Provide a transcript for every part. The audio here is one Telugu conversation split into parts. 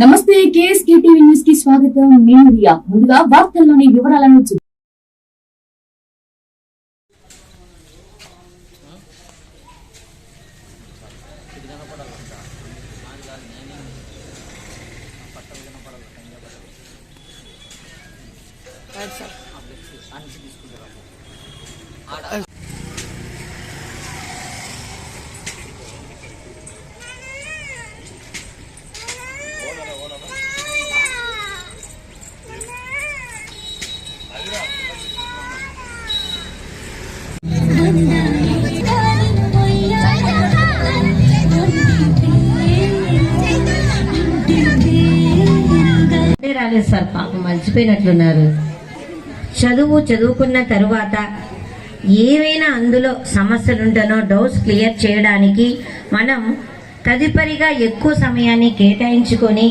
నమస్తే కేఎస్కే టీవీ న్యూస్ కి స్వాగతం. నేను రియా. ముందుగా వార్తల్లోని వివరాలను రాలేదు సార్, పాపం మర్చిపోయినట్లున్నారు. చదువుకున్న తరువాత ఏవైనా అందులో సమస్యలుంటానో డౌట్స్ క్లియర్ చేయడానికి మనం తదుపరిగా ఎక్కువ సమయాన్ని కేటాయించుకొని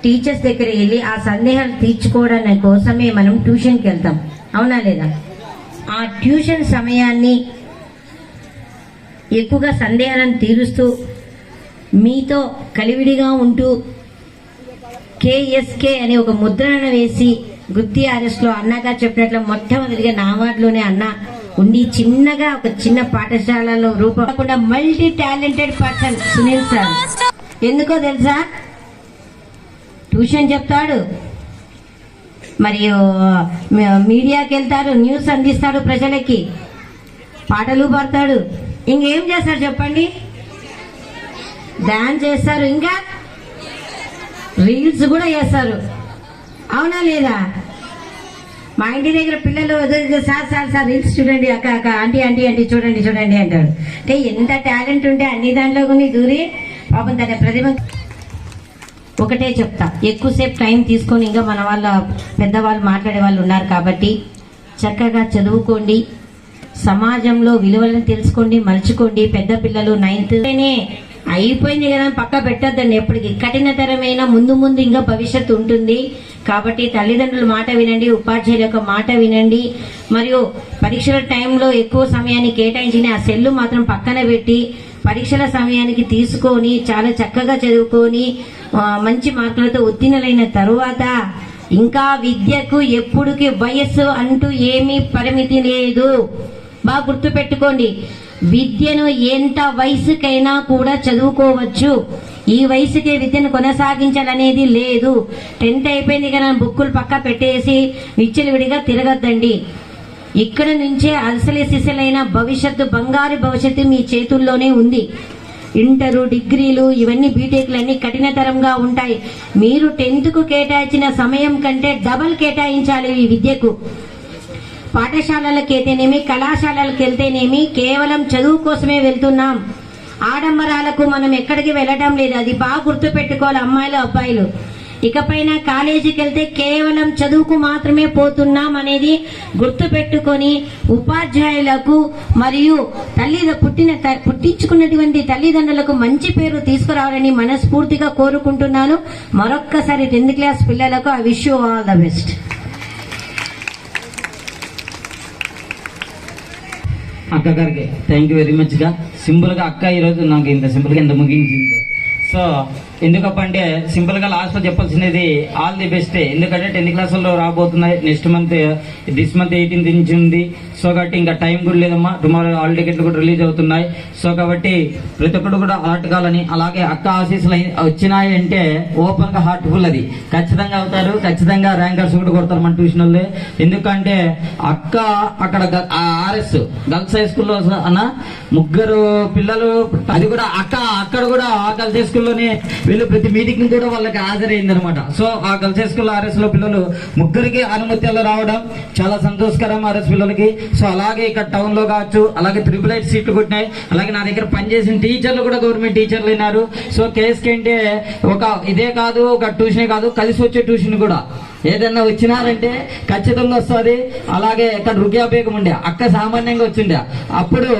టీచర్స్ దగ్గర వెళ్ళి ఆ సందేహాలు తీర్చుకోవడానికి కోసమే మనం ట్యూషన్కి వెళ్తాం, అవునా లేదా? ఆ ట్యూషన్ సమయాన్ని ఎక్కువగా సందేహాలను తీరుస్తూ మీతో కలివిడిగా ఉంటూ కేఎస్కే అనే ఒక ముద్రను వేసి గుత్తి ఆర్ఎస్లో అన్నగారు చెప్పినట్లు మొట్టమొదటిగా నా వార్డులోనే అన్న ఉండి చిన్నగా ఒక చిన్న పాఠశాలలో రూపకుండా multi talented person Sunil sir. ఎందుకో తెలుసా? ట్యూషన్ చెప్తాడు, మరియు మీడియాకి వెళ్తాడు, న్యూస్ అందిస్తాడు ప్రజలకి, పాటలు పాడతాడు, ఇంకేం చేస్తారు చెప్పండి? డాన్స్ చేస్తారు, ఇంకా రీల్స్ కూడా చేస్తారు, అవునా లేదా? మా ఇంటి దగ్గర పిల్లలు సార్ సార్ సార్ రీల్స్ చూడండి, అక్క అక్క ఆంటీ ఆంటీ ఆంటీ చూడండి చూడండి అంటాడు. అంటే ఎంత టాలెంట్ ఉంటే అన్ని దాంట్లో కొన్ని దూరి పాపం తన ప్రతిభ. ఒకటే చెప్తా, ఎక్కువసేపు టైం తీసుకొని ఇంకా మన వాళ్ళ పెద్దవాళ్ళు మాట్లాడే వాళ్ళు ఉన్నారు కాబట్టి చక్కగా చదువుకోండి, సమాజంలో విలువలను తెలుసుకోండి, మలుచుకోండి. పెద్ద పిల్లలు 9th అయిపోయింది కదా పక్క పెట్టద్దండి. ఎప్పటికీ కఠినతరమైన ముందు ముందు ఇంకా భవిష్యత్తు ఉంటుంది కాబట్టి తల్లిదండ్రుల మాట వినండి, ఉపాధ్యాయుల యొక్క మాట వినండి. మరియు పరీక్షల టైంలో ఎక్కువ సమయాన్ని కేటాయించిన ఆ సెల్లు మాత్రం పక్కన పెట్టి పరీక్షల సమయానికి తీసుకొని చాలా చక్కగా చదువుకొని మంచి మార్కులతో ఉత్తీర్ణులైన తరువాత ఇంకా విద్యకు ఎప్పుడుకి వయస్సు అంటూ ఏమీ పరిమితి లేదు. బాగా గుర్తు పెట్టుకోండి, విద్యను ఎంత వయసుకైనా కూడా చదువుకోవచ్చు. ఈ వయసుకే విద్యను కొనసాగించాలనేది లేదు. 10th అయిపోయింది కదా బుక్కులు పక్క పెట్టేసి విచ్చలవిడిగా తిరగద్దండి. ఇక్కడ నుంచే అసలే సిసలైన భవిష్యత్తు, బంగారు భవిష్యత్తు మీ చేతుల్లోనే ఉంది. ఇంటరు, డిగ్రీలు, ఇవన్నీ బీటెక్లు అన్ని కఠినతరంగా ఉంటాయి. మీరు 10th కేటాయించిన సమయం కంటే డబల్ కేటాయించాలి ఈ విద్యకు. పాఠశాలలకు అయితేనేమి, కళాశాలలకు వెళ్తేనేమి కేవలం చదువు కోసమే వెళ్తున్నాం. ఆడంబరాలకు మనం ఎక్కడికి వెళ్ళడం లేదు. అది బాగా గుర్తు పెట్టుకోవాలి అమ్మాయిలు అబ్బాయిలు. ఇకపైన కాలేజీకి వెళ్తే కేవలం చదువుకు మాత్రమే పోతున్నాం అనేది గుర్తు పెట్టుకొని ఉపాధ్యాయులకు మరియు పుట్టించుకున్నటువంటి తల్లిదండ్రులకు మంచి పేరు తీసుకురావాలని మనస్ఫూర్తిగా కోరుకుంటున్నాను. మరొక్కసారి 10th క్లాస్ పిల్లలకు I wish you all the best. అక్క గారికి థ్యాంక్ యూ వెరీ మచ్ గా. సింపుల్ గా అక్క ఈరోజు నాకు ఇంత సింపుల్ గా ఎంత ముగించింది. సో ఎందుకంటే సింపుల్ గా లాస్ట్ లో చెప్పాల్సినది ఆల్ ది బెస్ట్. ఎందుకంటే 10th క్లాసుల్లో రాబోతున్నాయి. Next month this month 18th నుంచి ఉంది. సో కాబట్టి ఇంకా టైం కూడా లేదమ్మా. టుమారో హాల్ టికెట్లు కూడా రిలీజ్ అవుతున్నాయి. సో కాబట్టి ప్రతి ఒక్కరు కూడా అలర్ట్ కావాలని, అలాగే అక్క ఆశీస్సులు వచ్చినాయి అంటే ఓపెన్ గా హార్ట్ఫుల్ అది ఖచ్చితంగా అవుతారు. ఖచ్చితంగా ర్యాంకర్స్ కూడా కొడతారు మన ట్యూషన్ వాళ్ళే. ఎందుకంటే అక్క అక్కడ ఆర్ఎస్ గర్ల్స్ హై స్కూల్లో అన్న 3 పిల్లలు, అది కూడా అక్క అక్కడ కూడా గర్ల్స్ హై స్కూల్లోనే వీళ్ళు ప్రతి మీటింగ్ కూడా వాళ్ళకి హాజరైంది అనమాట. సో ఆ గర్ల్స్ హై స్కూల్ ఆర్ఎస్ లో పిల్లలు 3కి అనుమతులు రావడం చాలా సంతోషకరం ఆర్ఎస్ పిల్లలకి. సో అలాగే ఇక్కడ టౌన్ లో కావచ్చు, అలాగే 888 సీట్లు కొట్టినాయి. అలాగే నా దగ్గర పనిచేసిన టీచర్లు కూడా గవర్నమెంట్ టీచర్లు అయినారు. సో కేఎస్కే అంటే ఒక ఇదే కాదు, ఒక ట్యూషనే కాదు, కలిసి వచ్చే ట్యూషన్ కూడా ఏదన్నా వచ్చినారంటే ఖచ్చితంగా వస్తుంది. అలాగే ఇక్కడ రుకియా బేగం ఉండే అక్క సామాన్యంగా వచ్చిండే, అప్పుడు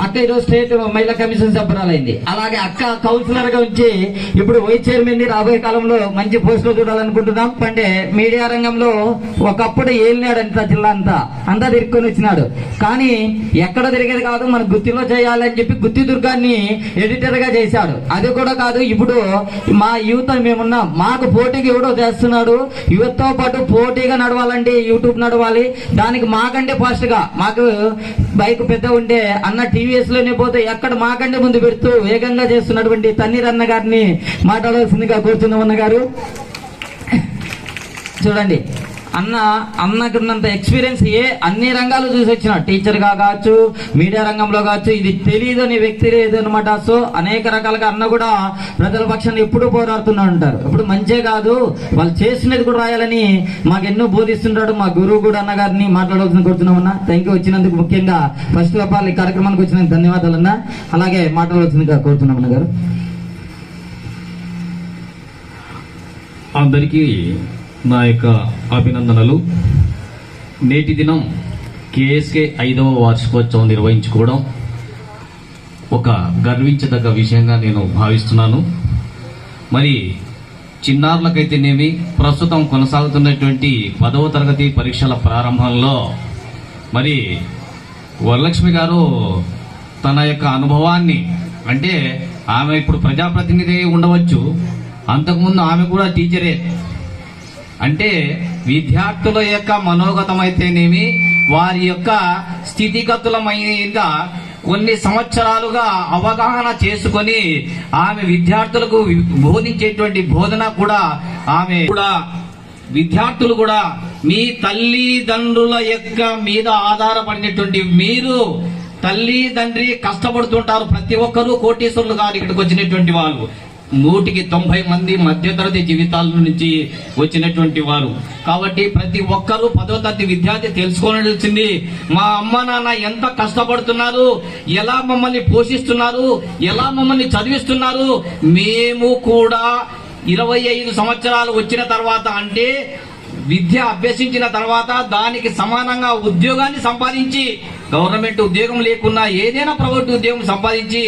అక్క ఈరోజు స్టేట్ మహిళా కమిషన్ సభ్యురాలైంది. అలాగే అక్క కౌన్సిలర్ గా ఉంచి ఇప్పుడు వైస్ చైర్మన్ రాబోయే కాలంలో మంచి పోస్టులు చూడాలనుకుంటున్నాం. అంటే మీడియా రంగంలో ఒకప్పుడు ఏలినాడు అంత జిల్లా అంతా తిరుక్కొని వచ్చినాడు. కానీ ఎక్కడ తిరిగేది కాదు, మన గుత్తిలో చేయాలని చెప్పి గుత్తి దుర్గాన్ని ఎడిటర్ గా చేశాడు. అది కూడా కాదు, ఇప్పుడు మా యూత్ మేమున్నాం, మాకు పోటీకి ఎవడో చేస్తున్నాడు. యూత్ తో పాటు పోటీగా నడవాలంటే యూట్యూబ్ నడవాలి. దానికి మాకంటే ఫాస్ట్ గా, మాకు బైక్ పెద్ద ఉంటే అన్న టీవీఎస్ లోనే పోతే ఎక్కడ మాకంటే ముందు పెడుతూ వేగంగా చేస్తున్నటువంటి తన్నీర్ అన్న గారిని మాట్లాడవలసిందిగా కోరుతున్నాం. అన్న గారు చూడండి, అన్నకున్నంత ఎక్స్పీరియన్స్ అన్ని రంగాలు చూసి వచ్చిన, టీచర్ గా కావచ్చు, మీడియా రంగంలో కావచ్చు, ఇది తెలియదు అనే వ్యక్తి లేదు అనమాట. సో అనేక రకాలుగా అన్న కూడా ప్రజల పక్షాన్ని ఎప్పుడూ పోరాడుతూ ఉంటారు. ఇప్పుడు మంచే కాదు, వాళ్ళు చేసినది కూడా రాయాలని మాకు ఎన్నో బోధిస్తుంటాడు. మా గురువు కూడా అన్న గారిని మాట్లాడవలసింది కోరుతున్నాం. అన్న థ్యాంక్ యూ వచ్చినందుకు, ముఖ్యంగా ఫస్ట్ ఆఫ్ ఆల్ ఈ కార్యక్రమానికి వచ్చినందుకు ధన్యవాదాలు అన్న. అలాగే మాట్లాడవలసిందిగా కోరుతున్నాం అన్న గారు. అందరికీ నా యొక్క అభినందనలు. నేటి దినం కేఎస్కే 5వ వార్షికోత్సవం నిర్వహించుకోవడం ఒక గర్వించదగ్గ విషయంగా నేను భావిస్తున్నాను. మరి చిన్నారులకైతేనేమి, ప్రస్తుతం కొనసాగుతున్నటువంటి 10వ తరగతి పరీక్షల ప్రారంభంలో మరి వరలక్ష్మి గారు తన యొక్క అనుభవాన్ని, అంటే ఆమె ఇప్పుడు ప్రజాప్రతినిధి ఉండవచ్చు, అంతకుముందు ఆమె కూడా టీచరే. అంటే విద్యార్థుల యొక్క మనోగతం అయితేనేమి, వారి యొక్క స్థితిగతుల మీద కొన్ని సంవత్సరాలుగా అవగాహన చేసుకొని ఆమె విద్యార్థులకు బోధించేటువంటి బోధన కూడా ఆమె కూడా విద్యార్థులు కూడా మీ తల్లిదండ్రుల యొక్క మీద ఆధారపడినటువంటి మీరు తల్లి తండ్రి కష్టపడుతుంటారు. ప్రతి ఒక్కరూ కోటీశ్వరులు గారు ఇక్కడికి వచ్చినటువంటి వాళ్ళు 190 మంది మధ్యతరగతి జీవితాల నుంచి వచ్చినటువంటి వారు. కాబట్టి ప్రతి ఒక్కరూ 10వ తరగతి విద్యార్థి తెలుసుకోవాల్సింది, మా అమ్మ నాన్న ఎంత కష్టపడుతున్నారు, ఎలా మమ్మల్ని పోషిస్తున్నారు, ఎలా మమ్మల్ని చదివిస్తున్నారు. మేము కూడా 25 సంవత్సరాలు వచ్చిన తర్వాత, అంటే విద్య అభ్యసించిన తర్వాత దానికి సమానంగా ఉద్యోగాన్ని సంపాదించి, గవర్నమెంట్ ఉద్యోగం లేకున్నా ఏదైనా ప్రైవేట్ ఉద్యోగం సంపాదించి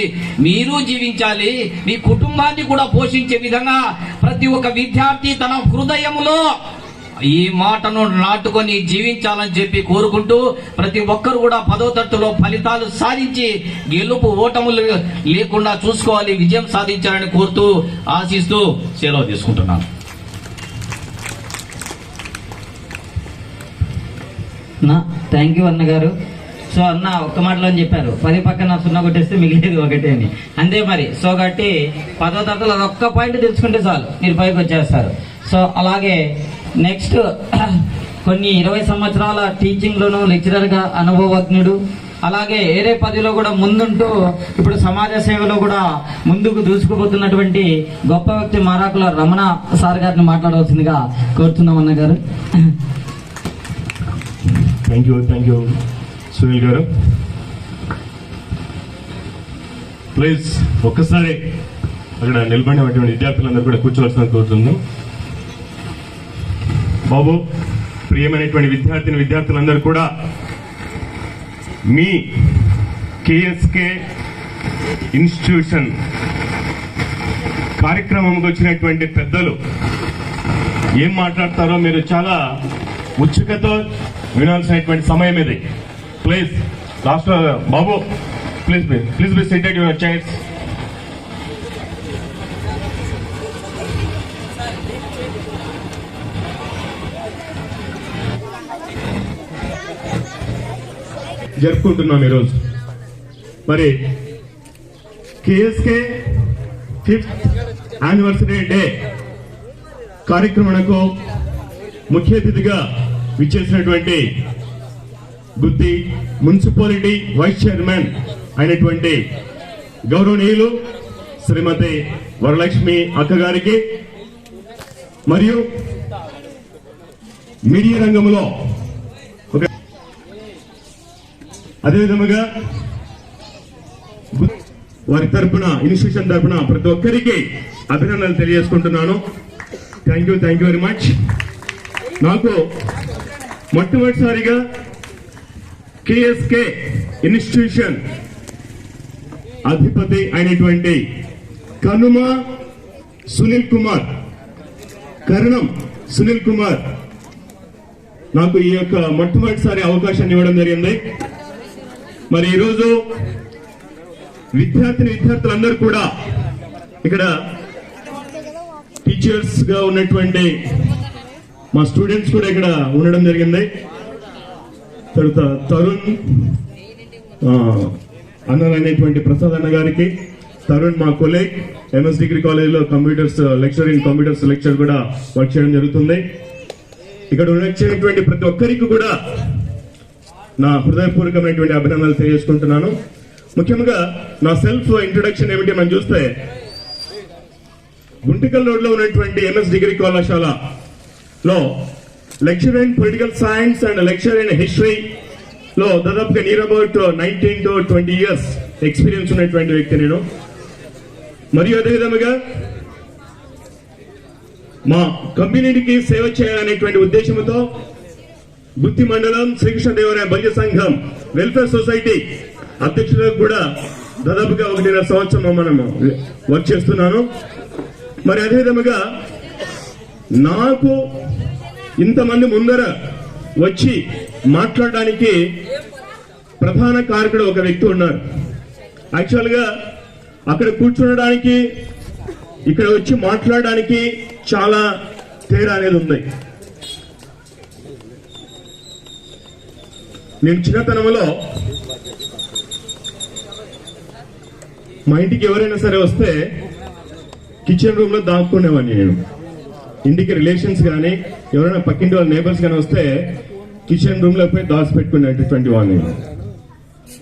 మీరు జీవించాలి, మీ కుటుంబాన్ని కూడా పోషించే విధంగా ప్రతి ఒక్క విద్యార్థి తన హృదయంలో ఈ మాటను నాటుకొని జీవించాలని చెప్పి కోరుకుంటూ, ప్రతి ఒక్కరు కూడా 10వ తరగతిలో ఫలితాలు సాధించి గెలుపు ఓటములు లేకుండా చూసుకోవాలి, విజయం సాధించాలని కోరుతూ ఆశిస్తూ సెలవు తీసుకుంటున్నాను. థ్యాంక్ యూ అన్న గారు. సో అన్న ఒక్క మాటలో చెప్పారు, 10 పక్కన 0 కొట్టేస్తే మిగిలేదు ఒకటే అని. అంతే మరి. సో కాబట్టి 10వ తరగతిలో ఒక్క పాయింట్ తెలుసుకుంటే చాలు, మీరు పైకి వచ్చేస్తారు. సో అలాగే నెక్స్ట్ కొన్ని 20 సంవత్సరాల టీచింగ్ లోను లెక్చరర్ గా అనుభవజ్ఞుడు, అలాగే ఏరే పదిలో కూడా ముందుంటూ ఇప్పుడు సమాజ సేవలో కూడా ముందుకు దూసుకుపోతున్నటువంటి గొప్ప వ్యక్తి మారాకుల రమణ సార్ గారిని మాట్లాడవలసిందిగా కోరుతున్నాం అన్న గారు. థ్యాంక్ యూ సునీల్ గారు. ప్లీజ్ ఒక్కసారి అక్కడ నిలబడినటువంటి విద్యార్థులందరూ కూడా కూర్చోవలసిందని కోరుతున్నాం. బాబు, ప్రియమైనటువంటి విద్యార్థులందరూ కూడా మీ కేఎస్కే ఇన్స్టిట్యూషన్ కార్యక్రమంకి వచ్చినటువంటి పెద్దలు ఏం మాట్లాడతారో మీరు చాలా ఉత్సుకతో వినాల్సినటువంటి సమయం ఇది. Please last Babu, please be cited your chairs. జరుపుకుంటున్నాం ఈరోజు. మరి కేఎస్కే 5th యానివర్సరీ డే కార్యక్రమానికి ముఖ్య అతిథిగా విచ్చేసినటువంటి గుత్తి మున్సిపాలిటీ వైస్ చైర్మన్ అయినటువంటి గౌరవనీయులు శ్రీమతి వరలక్ష్మి అక్క గారికి, మరియు మీడియా రంగంలో అదేవిధంగా వారి తరపున, ఇన్స్టిట్యూషన్ తరపున ప్రతి ఒక్కరికి అభినందనలు తెలియజేసుకుంటున్నాను. Thank you very much. నాకు మొట్టమొదటిసారిగా కేఎస్కే ఇన్స్టిట్యూషన్ అధిపతి అయినటువంటి కనుమ సునీల్ కుమార్, కరణం సునీల్ కుమార్ నాకు ఈ యొక్క మొట్టమొదటిసారి అవకాశాన్ని ఇవ్వడం జరిగింది. మరి ఈరోజు విద్యార్థులందరూ కూడా ఇక్కడ టీచర్స్ గా ఉన్నటువంటి మా స్టూడెంట్స్ కూడా ఇక్కడ ఉండడం జరిగింది. తర్వాత తరుణ్ అన్నలైనటువంటి ప్రసాద్ అన్న గారికి, తరుణ్ మా కొలీగ్ ఎంఎస్ డిగ్రీ కాలేజ్ లో లెక్చర్ ఇన్ కంప్యూటర్స్ లెక్చర్ కూడా వర్క్ చేయడం జరుగుతుంది. ఇక్కడ వచ్చినటువంటి ప్రతి ఒక్కరికి కూడా నా హృదయపూర్వకమైనటువంటి అభినందనలు తెలియజేసుకుంటున్నాను. ముఖ్యంగా నా సెల్ఫ్ ఇంట్రొడక్షన్ ఏమిటి మనం చూస్తే, గుంటికల్ రోడ్ లో ఉన్నటువంటి ఎంఎస్ డిగ్రీ కళాశాలలో lecture in political science and lecture in history లో దాదాపుగా near about 19 to 20 years experience ఉన్నటువంటి వ్యక్తి నేను. మరియు అదేవిధంగా మా కమ్యూనిటీకి సేవ చేయాలనేటువంటి ఉద్దేశంతో గుత్తి మండలం శ్రీకృష్ణదేవరాయ భజ సంఘం వెల్ఫేర్ సొసైటీ అధ్యక్షులకు కూడా దాదాపుగా 1.5 సంవత్సరం మనం వర్క్ చేస్తున్నాను. మరి అదేవిధంగా నాకు ఇంతమంది ముందర వచ్చి మాట్లాడడానికి ప్రధాన కారకుడు ఒక వ్యక్తి ఉన్నారు. యాక్చువల్ గా అక్కడ కూర్చునడానికి ఇక్కడ వచ్చి మాట్లాడడానికి చాలా తేడా అనేది ఉంది. నేను చిన్నతనంలో మా ఇంటికి ఎవరైనా సరే వస్తే కిచెన్ రూమ్ లో దాక్కునేవాడిని నేను. ఇంటికి రిలేషన్స్ కానీ ఎవరైనా పక్కింటి వాళ్ళ నేబర్స్ కానీ వస్తే కిచెన్ రూమ్ లో పోయి దాచిపెట్టుకునేటటువంటి వాడిని.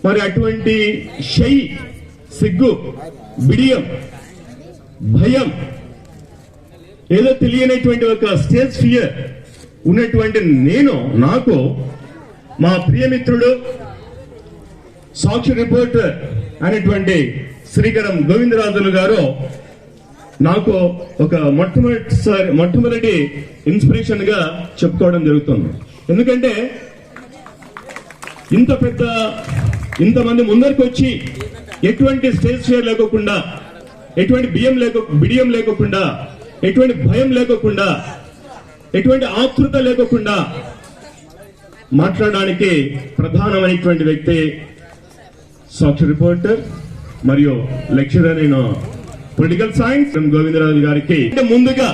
మరి అటువంటి షై, సిగ్గు, బిడియం, భయం, ఏదో తెలియనటువంటి ఒక స్టేజ్ ఫియర్ ఉన్నటువంటి నాకు మా ప్రియమిత్రుడు సాక్షి రిపోర్టర్ అనేటువంటి శ్రీకరం గోవిందరాజులు గారు నాకు ఒక మొట్టమొదటి ఇన్స్పిరేషన్ గా చెప్పుకోవడం జరుగుతుంది. ఎందుకంటే ఇంతమంది ముందరికి వచ్చి ఎటువంటి స్టేజ్ ఫియర్ లేకోకుండా, ఎటువంటి బిడియం లేకోకుండా, ఎటువంటి భయం లేకోకుండా, ఎటువంటి ఆతృత లేకోకుండా మాట్లాడడానికి ప్రధానమైనటువంటి వ్యక్తి సాక్షి రిపోర్టర్ మరియు లెక్చరర్ అయిన పొలిటికల్ సైన్స్ గోవిందరాజు గారికి ముందుగా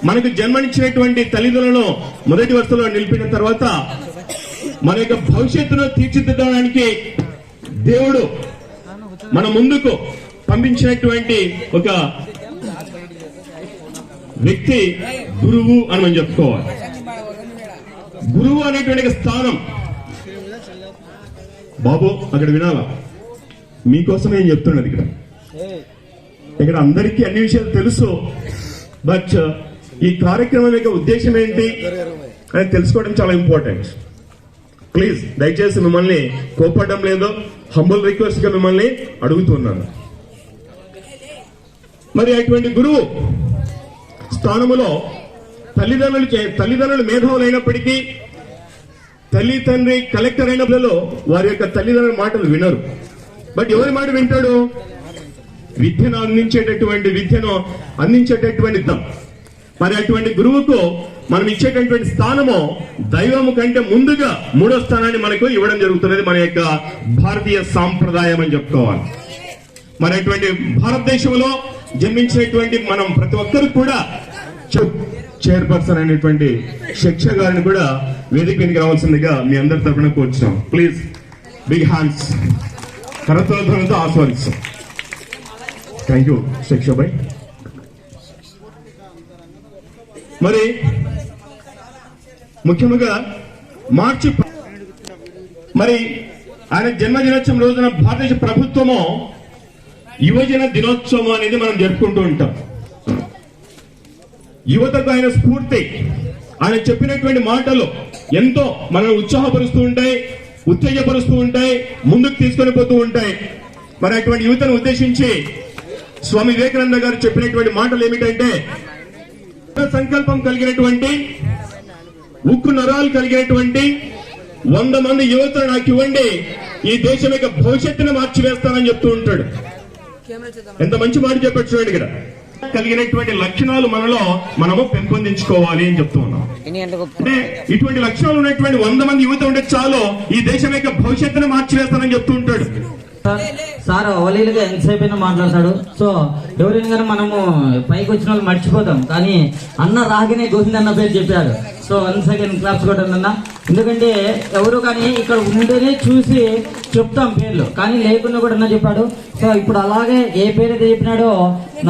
మనకు జన్మనిచ్చినటువంటి తల్లిదండ్రులను మొదటి వరుసలో నిలిపిన తర్వాత మన యొక్క భవిష్యత్తును తీర్చిదిద్దడానికి దేవుడు మన ముందుకు పంపించినటువంటి ఒక వ్యక్తి గురువు అని మనం చెప్పుకోవాలి. గురువు అనేటువంటి స్థానం బాబు అక్కడ వినాలా, మీకోసమే నేను చెప్తున్నది. ఇక్కడ అందరికీ అన్ని విషయాలు తెలుసు, బట్ ఈ కార్యక్రమం యొక్క ఉద్దేశం ఏంటి అని తెలుసుకోవడం చాలా ఇంపార్టెంట్. ప్లీజ్ దయచేసి మిమ్మల్ని కోపడడం లేదో, హంబుల్ రిక్వెస్ట్ గా మిమ్మల్ని అడుగుతున్నాను. మరి అటువంటి గురువు స్థానములో తల్లిదండ్రులు మేధావులు అయినప్పటికీ, తల్లి తండ్రి కలెక్టర్ అయినప్పుడు వారి యొక్క తల్లిదండ్రుల మాటలు వినరు. బట్ ఎవరి మాట వింటాడు? విద్యను అందించేటటువంటి మరి అటువంటి గురువుకు మనం ఇచ్చేటటువంటి స్థానము దైవము కంటే ముందుగా 3వ స్థానాన్ని మనకు ఇవ్వడం జరుగుతున్నది. మన యొక్క భారతీయ సాంప్రదాయం అని చెప్పుకోవాలి. మరి అటువంటి భారతదేశంలో జన్మించినటువంటి మనం ప్రతి ఒక్కరు కూడా చైర్పర్సన్ అయినటువంటి శిక్ష గారిని కూడా వేదిక మీదకి రావాల్సిందిగా మీ అందరి తరఫున కోరుచున్నాం. ప్లీజ్ బిగ్ హ్యాండ్స్, కరతాళధ్వనులతో ఆస్వాదిస్తాం. థ్యాంక్ యూ శిక్ష భాయ్. మరి ముఖ్యంగా మరి ఆయన జన్మదినోత్సవం రోజున భారతదేశ ప్రభుత్వము యువజన దినోత్సవం అనేది మనం జరుపుకుంటూ ఉంటాం. యువతకు ఆయన స్ఫూర్తి, ఆయన చెప్పినటువంటి మాటలు ఎంతో మనల్ని ఉత్సాహపరుస్తూ ఉంటాయి, ఉత్తేజపరుస్తూ ఉంటాయి, ముందుకు తీసుకొని పోతూ ఉంటాయి. మరి అటువంటి యువతను ఉద్దేశించి స్వామి వివేకానంద గారు చెప్పినటువంటి మాటలు ఏమిటంటే, సంకల్పం కలిగినటువంటి ఉక్కు నరాలు కలిగినటువంటి 100 మంది యువతను నాకు ఇవ్వండి, ఈ దేశం యొక్క భవిష్యత్తును మార్చివేస్తానని చెప్తూ ఉంటాడు. ఎంత మంచి మాట చెప్పాడు చూడండి. ఇక్కడ కలిగినటువంటి లక్షణాలు మనము పెంపొందించుకోవాలి అని చెప్తూ ఉన్నాం. అంటే ఇటువంటి లక్షణాలు ఉన్నటువంటి 100 మంది యువత ఉంటే చాలు, ఈ దేశం యొక్క భవిష్యత్తును మార్చివేస్తానని చెప్తూ ఉంటాడు. సార్ అవలీలుగా ఎంతసేపు అయినా మాట్లాడతాడు. సో ఎవరైనా కానీ మనము పైకి వచ్చిన వాళ్ళు మర్చిపోతాం, కానీ అన్న రాగానే గోవింద్ అన్న పేరు చెప్పాడు. సో 1 సెకండ్ క్లాప్స్ కొట్టండి అన్న. ఎందుకంటే ఎవరు కానీ ఇక్కడ ఉంటేనే చూసి చెప్తాం పేర్లు, కానీ లేకుండా కూడా అన్న చెప్పాడు. సో ఇప్పుడు అలాగే ఏ పేరు అయితే చెప్పినాడో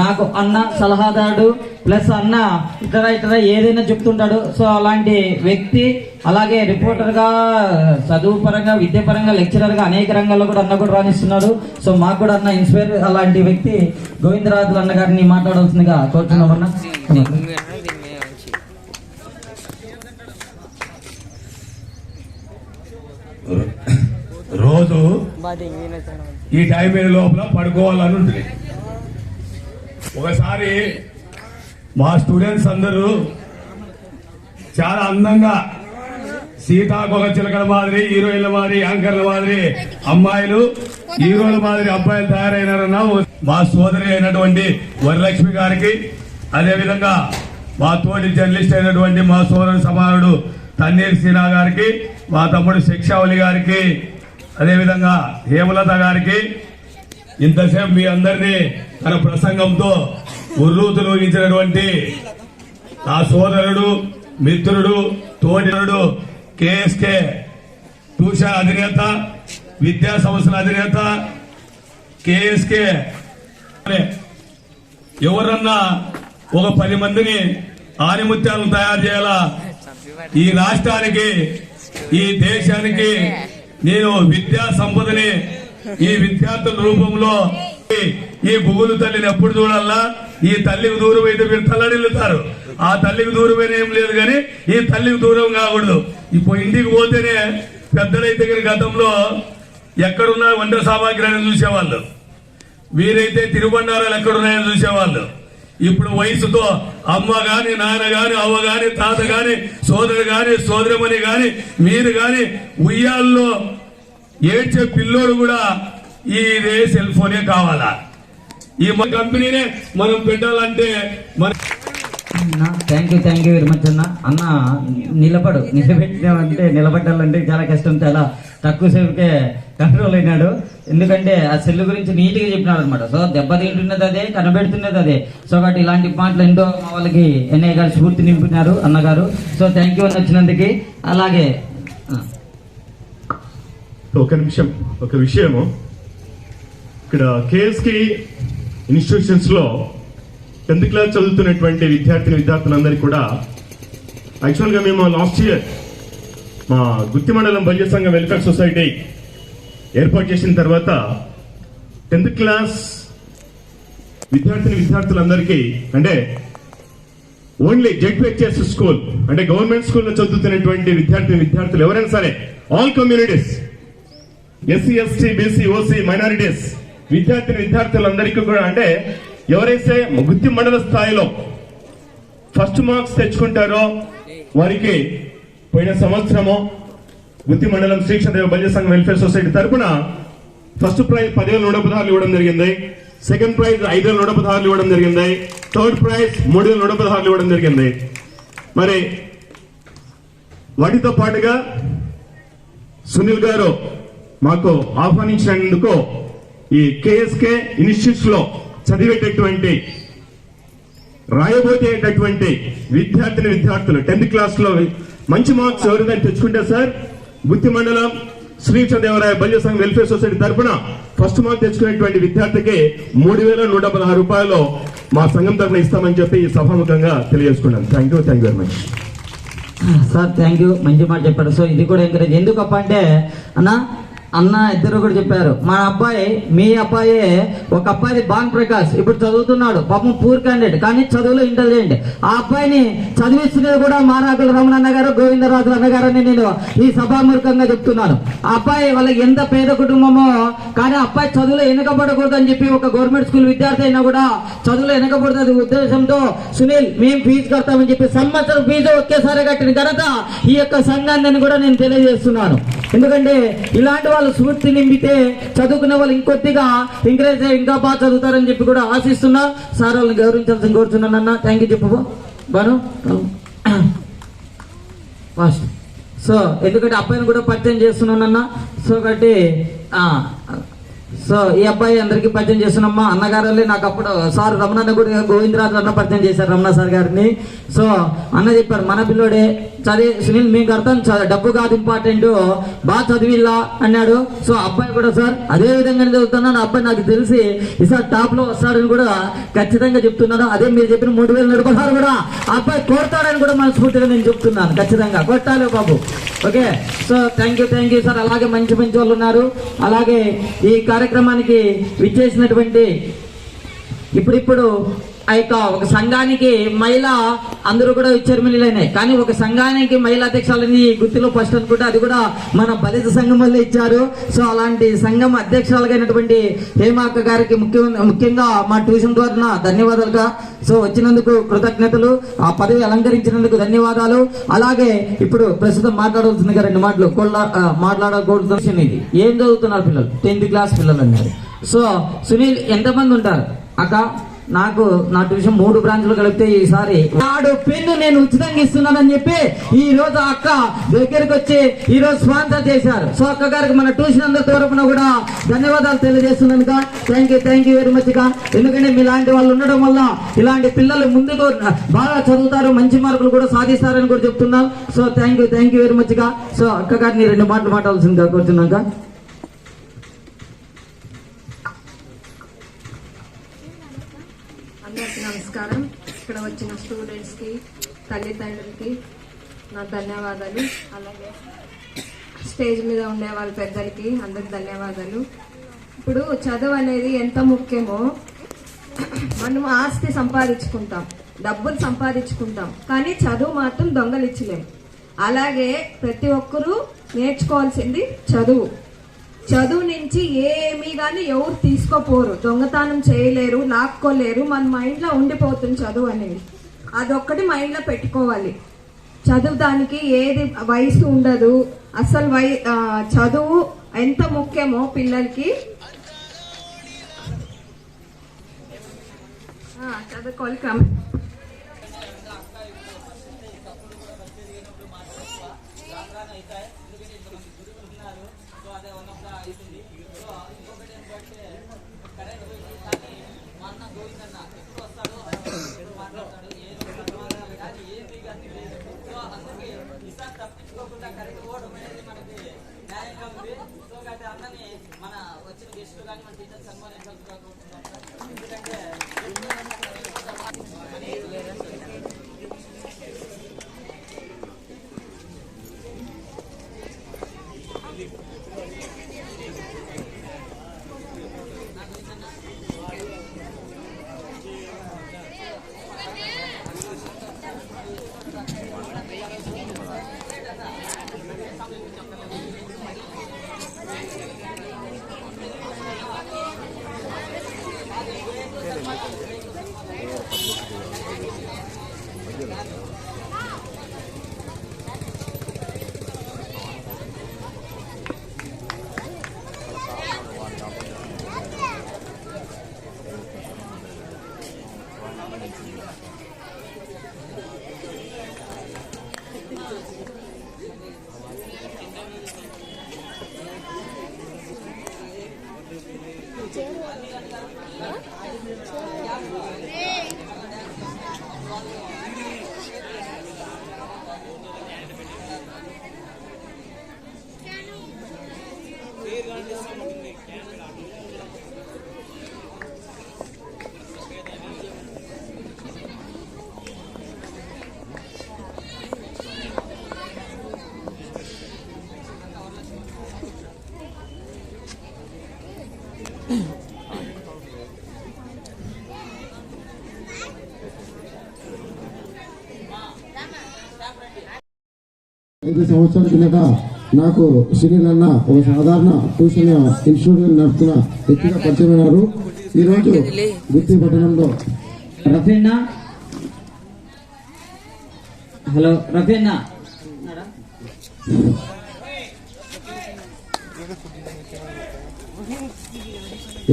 నాకు అన్న సలహాదారుడు ప్లస్ అన్న ఇతర ఏదైనా చెప్తుంటాడు. సో అలాంటి వ్యక్తి, అలాగే రిపోర్టర్ గా, చదువు పరంగా, విద్య పరంగా, లెక్చరర్ గా అనేక రంగాల్లో కూడా అన్న కూడా రాణిస్తున్నాడు. సో మాకు కూడా అన్న ఇన్స్పైర్. అలాంటి వ్యక్తి గోవిందరాజులు అన్న గారిని మాట్లాడాల్సిందిగా కోరుతున్నామన్నా. రోజు ఈ టైం లోపల పడుకోవాలని ఉంటుంది. ఒకసారి మా స్టూడెంట్స్ అందరూ చాలా అందంగా సీతాకోక చిలకల మాదిరి, హీరోయిన్ల మాదిరి, యాంకర్ల మాదిరి అమ్మాయిలు, హీరోల మాదిరి అబ్బాయిలు తయారైనారన్న మా సోదరి అయినటువంటి వరలక్ష్మి గారికి, అదేవిధంగా మా తోటి జర్నలిస్ట్ అయినటువంటి మా సోదరు సమానుడు తన్నీర్ సీనా గారికి, మా తమ్ముడు శిక్షావళి గారికి, అదేవిధంగా హేమలత గారికి, ఇంతసేపు మీ అందరినీ తన ప్రసంగంతో ఉర్రూతులోగించినటువంటి నా సోదరుడు, మిత్రుడు, తోటిరుడు, కేఎస్కే ట్యూషన్ అధినేత, విద్యా సంస్థల అధినేత కేఎస్కే, ఎవరన్నా ఒక 10 మందిని ఆనిముత్యాలను తయారు చేయాలా, ఈ రాష్ట్రానికి, ఈ దేశానికి నేను విద్యా సంపదని ఈ విద్యార్థుల రూపంలో ఈ బుగులు తల్లిని ఎప్పుడు చూడాలా, ఈ తల్లికి దూరం అయితే మీరు తల్లడిల్లుతారు. ఆ తల్లికి దూరమైన ఏం లేదు, కానీ ఈ తల్లికి దూరం కాకూడదు. ఇప్పుడు ఇంటికి పోతేనే పెద్దలైతే గతంలో ఎక్కడున్నా వంట సామాగ్రి అని చూసేవాళ్ళు, వీరైతే తిరుబండారాలు ఎక్కడున్నాయని చూసేవాళ్ళు. ఇప్పుడు వయసుతో అమ్మ గాని, నాన్న గాని, అవ్వ గాని, తాత గాని, సోదరుడు గాని, సోదరమణి గాని, మీరు గాని ఉయ్యాల్లో ఏడ్చే పిల్లోడు కూడా ఇదే సెల్ ఫోనే కావాలా. ఈ కంపెనీనే మనం పెట్టాలంటే థ్యాంక్ యూ వెరీ మచ్ అన్న. అన్న నిలబెట్టినామంటే నిలబెట్టాలంటే చాలా కష్టం, చాలా తక్కువ సేపుకే కంట్రోల్ అయినాడు. ఎందుకంటే ఆ సెల్ గురించి నీట్ గా చెప్పినాడు అనమాట. సో దెబ్బతింటున్నది అదే, కనబెడుతున్నది అదే. సో కాబట్టి ఇలాంటి మాటలు ఎంతో మా వాళ్ళకి ఎన్ఐ గారు స్ఫూర్తి నింపినారు అన్నగారు. సో థ్యాంక్ యూ అని వచ్చినందుకు. అలాగే ఒక విషయము, ఇక్కడ కేఎస్కి ఇన్స్టిట్యూషన్స్ లో 10th క్లాస్ చదువుతున్నటువంటి విద్యార్థులందరికీ కూడా యాక్చువల్గా మేము లాస్ట్ ఇయర్ మా గుత్తి మండలం బల్య సంఘం వెల్ఫేర్ సొసైటీ ఏర్పాటు చేసిన తర్వాత 10th క్లాస్ విద్యార్థులందరికీ, అంటే ఓన్లీ జెడ్పిహెచ్ఎస్ స్కూల్ అంటే గవర్నమెంట్ స్కూల్లో చదువుతున్నటువంటి విద్యార్థులు ఎవరైనా సరే, all communities, SC, ST, BC, OC, minorities విద్యార్థులందరికీ కూడా, అంటే ఎవరైతే గుత్తి మండల స్థాయిలో ఫస్ట్ మార్క్స్ తెచ్చుకుంటారో వారికి పోయిన సంవత్సరము గుత్తి మండలం శ్రీకృష్ణదేవ బల్య సంఘం వెల్ఫేర్ సొసైటీ తరఫున ఫస్ట్ ప్రైజ్ 10,116 ఇవ్వడం జరిగింది, సెకండ్ ప్రైజ్ 5,116 ఇవ్వడం జరిగింది, థర్డ్ ప్రైజ్ 3,116 ఇవ్వడం జరిగింది. మరి వాటితో పాటుగా సునీల్ గారు మాకు ఆహ్వానించినందుకు ఈ కేఎస్కే ఇన్స్టిట్యూట్స్ లో చదివేటటువంటి, రాయబోయేటటువంటి విద్యార్థులు 10th క్లాస్ లో మంచి మార్క్స్ ఎవరైనా తెచ్చుకుంటే సార్, గుత్తి మండలం శ్రీకృష్ణదేవరాయ బల్య సంఘం వెల్ఫేర్ సొసైటీ తరఫున ఫస్ట్ మార్క్ తెచ్చుకునేటువంటి విద్యార్థికి 3,116 రూపాయలు మా సంఘం తరఫున ఇస్తామని చెప్పి ఈ సభాముఖంగా తెలియజేసుకున్నాను. Thank you very much sir. Thank you, మంచి మాట చెప్పారు. సో ఇది కూడా ఎంకరేజ్. ఎందుకప్ప అంటే అన్న అన్న ఇద్దరు కూడా చెప్పారు. మా అబ్బాయి, మీ అబ్బాయి, ఒక అబ్బాయి భాన్ ప్రకాష్ ఇప్పుడు చదువుతున్నాడు, పాపం పూర్ క్యాండిడేట్ కానీ చదువులో ఇంటెలిజెంట్. ఆ అబ్బాయిని చదివిస్తున్నది కూడా మారాకుల రమణ అన్న గారు, గోవిందరాజు అన్న గారు అని నేను ఈ సభాముఖంగా చెప్తున్నాను. ఆ అబ్బాయి వాళ్ళకి ఎంత పేద కుటుంబమో కానీ ఆ అబ్బాయి చదువులో వెనకబడకూడదు అని చెప్పి ఒక గవర్నమెంట్ స్కూల్ విద్యార్థి అయినా కూడా చదువులో వెనకబడుతుంది ఉద్దేశంతో సునీల్ మేము ఫీజు కడతామని చెప్పి సంవత్సరం ఫీజు ఒకేసారి కట్టిన ఘనత ఈ యొక్క సంఘాన్ని కూడా నేను తెలియజేస్తున్నాను. ఎందుకంటే ఇలాంటి వాళ్ళు స్ఫూర్తి నింపితే చదువుకునే వాళ్ళు ఇంకొద్దిగా ఎంకరేజ్ ఇంకా బాగా చదువుతారని చెప్పి కూడా ఆశిస్తున్నా. సార్ వాళ్ళని గౌరవించాల్సింది కోరుతున్నాను అన్న. థ్యాంక్ యూ చెప్పు బాను ఫాస్ట్. సో ఎందుకంటే అబ్బాయిని కూడా పరిచయం చేస్తున్నానన్న. సో కాబట్టి సో ఈ అబ్బాయి అందరికీ పరిచయం చేస్తున్నామ్మా. అన్నగారు నాకు అప్పుడు సార్ రమణ కూడా గోవిందరాజు అన్న పరిచయం చేశారు రమణ సార్ గారిని. సో అన్న చెప్పారు మన పిల్లోడే సరే సునీల్ మీకు అర్థం డబ్బు కాదు ఇంపార్టెంట్, బాగా చదివిల్లా అన్నాడు. సో అబ్బాయి కూడా సార్ అదే విధంగా చదువుతున్నాను. అబ్బాయి నాకు తెలిసి ఈసారి టాప్ లో వస్తాడని కూడా ఖచ్చితంగా చెప్తున్నాను. అదే మీరు చెప్పిన 3000 కూడా అబ్బాయి కోరుతాడని కూడా మనస్ఫూర్తిగా నేను చెప్తున్నాను. ఖచ్చితంగా కొట్టాలి బాబు. Okay so thank you sir. అలాగే మంచి మంచి వాళ్ళు ఉన్నారు. అలాగే ఈ కార్యక్రమానికి విచ్చేసినటువంటి ఇప్పుడు ఆ యొక్క ఒక సంఘానికి మహిళ అందరూ కూడా చైర్మన్లైనాయి కానీ ఒక సంఘానికి మహిళా అధ్యక్షులని గుర్తులో ఫస్ట్ అనుకుంటే అది కూడా మన బలిత సంఘం వల్ల ఇచ్చారు. సో అలాంటి సంఘం అధ్యక్షులుగైనటువంటి హేమాక్క గారికి ముఖ్యంగా మా ట్యూషన్ ద్వారా ధన్యవాదాలుగా. సో వచ్చినందుకు కృతజ్ఞతలు, ఆ పదవి అలంకరించినందుకు ధన్యవాదాలు. అలాగే ఇప్పుడు ప్రస్తుతం మాట్లాడవలసిందిగా 2 మాటలు మాట్లాడకూడదు. ఇది ఏం చదువుతున్నారు పిల్లలు? 10th క్లాస్ పిల్లలు అన్నారు. సో సునీల్ ఎంతమంది ఉంటారు అక్క? నాకు నా ట్యూషన్ 3 బ్రాంచ్లు కలిపితే ఈసారి 6 పెన్ను నేను ఉచితంగా ఇస్తున్నానని చెప్పి ఈ రోజు అక్క దగ్గరికి వచ్చి ఈ రోజు స్పాన్సర్ చేశారు. సో అక్క గారికి మన ట్యూషన్ అందరి తరపున కూడా ధన్యవాదాలు తెలియజేస్తున్నాను. థ్యాంక్ యూ వెరీ మచ్ గా. ఎందుకంటే మీలాంటి వాళ్ళు ఉండడం వల్ల ఇలాంటి పిల్లలు ముందుకు బాగా చదువుతారు, మంచి మార్కులు కూడా సాధిస్తారని కూడా చెప్తున్నాం. So thank you very much గా. సో అక్క గారిని 2 మాటలు మాట్లాడాల్సిందిగా కోరుతున్నాక. అందరికీ నమస్కారం. ఇక్కడ వచ్చిన స్టూడెంట్స్కి, తల్లిదండ్రులకి నా ధన్యవాదాలు. అలాగే స్టేజ్ మీద ఉండే వాళ్ళ పెద్దలకి అందరికి ధన్యవాదాలు. ఇప్పుడు చదువు అనేది ఎంత ముఖ్యమో, మనం ఆస్తి సంపాదించుకుంటాం, డబ్బులు సంపాదించుకుంటాం, కానీ చదువు మాత్రం దొంగలిచ్చలేం. అలాగే ప్రతి ఒక్కరూ నేర్చుకోవాల్సింది చదువు. చదువు నుంచి ఏమీ కానీ ఎవరు తీసుకోపోరు, దొంగతనం చేయలేరు, లాక్కోలేరు. మన మైండ్లో ఉండిపోతుంది చదువు అనేది. అదొక్కటి మైండ్లో పెట్టుకోవాలి. చదువు దానికి ఏది వయసు ఉండదు. అసలు చదువు ఎంత ముఖ్యమో పిల్లలకి చదువుకోవాలి. మన వచ్చిన గెస్టులు కానీ మన టీచర్స్ సన్మానించాల్సిందిగా ఎందుకంటే Public ఐదు సంవత్సరాల కిందట నాకు సునీల్ అన్న ఒక సాధారణ ట్యూషన్ ఇన్స్టిట్యూట్ నడుపుతున్న వ్యక్తిగా పరిచయమైనారు. ఈరోజు గుత్తి పట్టణంలో రఫీన్న, హలో రఫీన్న,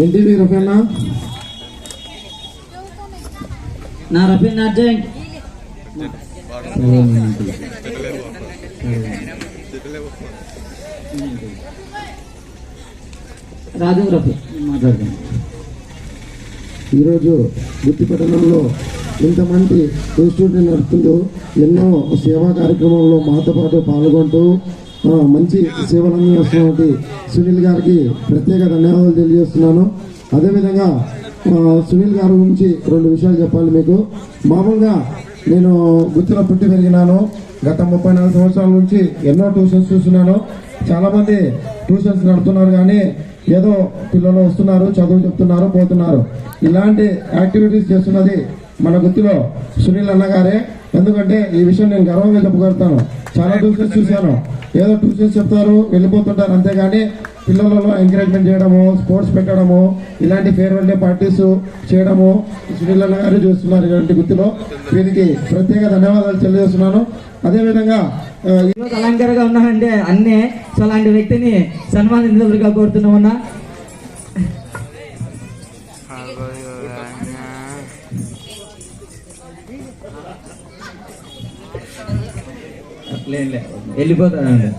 ఎన్టీవీ రఫీన్నా, నా రఫీన్న అర్జెంట్. రాజు రఫీ మాట్లాడుతున్నాను. ఈరోజు గుత్తి పట్టణంలో ఇంతమంది ఇన్స్టిట్యూట్ నడుపుతూ ఎన్నో సేవా కార్యక్రమంలో మాతో పాటు పాల్గొంటూ మంచి సేవలు అందిస్తున్నటువంటి సునీల్ గారికి ప్రత్యేక ధన్యవాదాలు తెలియజేస్తున్నాను. అదేవిధంగా సునీల్ గారి గురించి రెండు విషయాలు చెప్పాలి మీకు. మామూలుగా నేను గుత్తిలో పుట్టి పెరిగినాను. గత 34 సంవత్సరాల నుంచి ఎన్నో ట్యూషన్స్ చూస్తున్నాను. చాలా మంది ట్యూషన్స్ నడుపుతున్నారు, కానీ ఏదో పిల్లలు వస్తున్నారు, చదువు చెప్తున్నారు, పోతున్నారు. ఇలాంటి యాక్టివిటీస్ చేస్తున్నది మన గుత్తిలో సునీల్ అన్న గారే. ఎందుకంటే ఈ విషయం నేను గర్వంగా చెప్పగలుగుతాను. చాలా ట్యూషన్స్ చూశాను, ఏదో ట్యూషన్స్ చెప్తారు, వెళ్ళిపోతుంటారు, అంతేగాని పిల్లలలో ఎంకరేజ్మెంట్ చేయడము, స్పోర్ట్స్ పెట్టడము, ఇలాంటి ఫేర్వెల్ డే పార్టీస్ చేయడము సునీల్ అన్న గారు చూస్తున్నారు ఇలాంటి గుత్తిలో. వీరికి ప్రత్యేక ధన్యవాదాలు తెలియజేస్తున్నాను. అదేవిధంగా ఈరోజు అలంకారంగా ఉన్నామంటే అన్నే. సో అలాంటి వ్యక్తిని సన్మానించగా కోరుతున్నామన్నా. వెళ్ళిపోతానండి.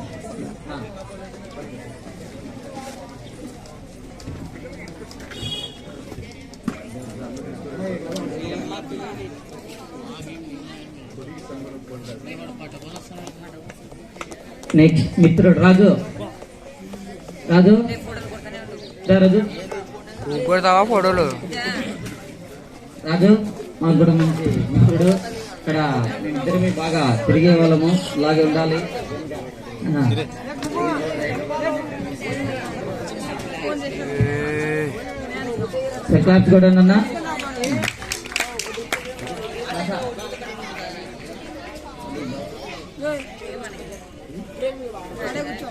నెక్స్ట్ మిత్రుడు రాజు. రాజు రాజు ఫోటోలు. రాజు మాకు కూడా మంచి మిత్రుడు. ఇక్కడ మేమిద్దరమే బాగా తిరిగే వాళ్ళము, ఇలాగే ఉండాలి. సెక్లార్స్ కూడా అన్నా.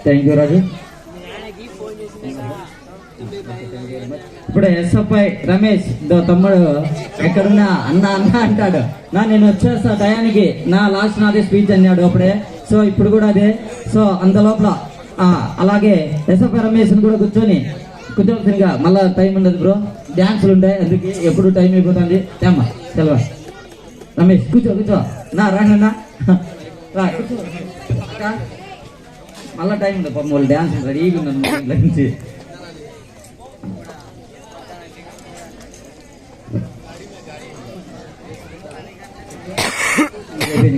థ్యాంక్ యూ రాజు. ఇప్పుడు ఎస్ఎఫ్ఐ రమేష్ తమ్ముడు ఎక్కడున్నా అన్న అన్న అంటాడు. నేను వచ్చేస్తా టయానికి, నా లాస్ట్ నాదే స్పీచ్ అన్నాడు అప్పుడే. సో ఇప్పుడు కూడా అదే. సో అంత లోపల అలాగే ఎస్ఎఫ్ఐ రమేష్ కూడా కూర్చోవలసిందిగా. మళ్ళా టైం ఉండదు బ్రో, డ్యాన్సులు ఉంటాయి, అందుకే ఎప్పుడు టైం అయిపోతుంది. ఏమ్మా సెలవు. రమేష్ కూర్చో నా రానన్నా రా కూర్చో. మళ్ళా టైం ఉండదు పాపం, వాళ్ళు డ్యాన్స్ రెడీగా ఉన్నారు నుంచి.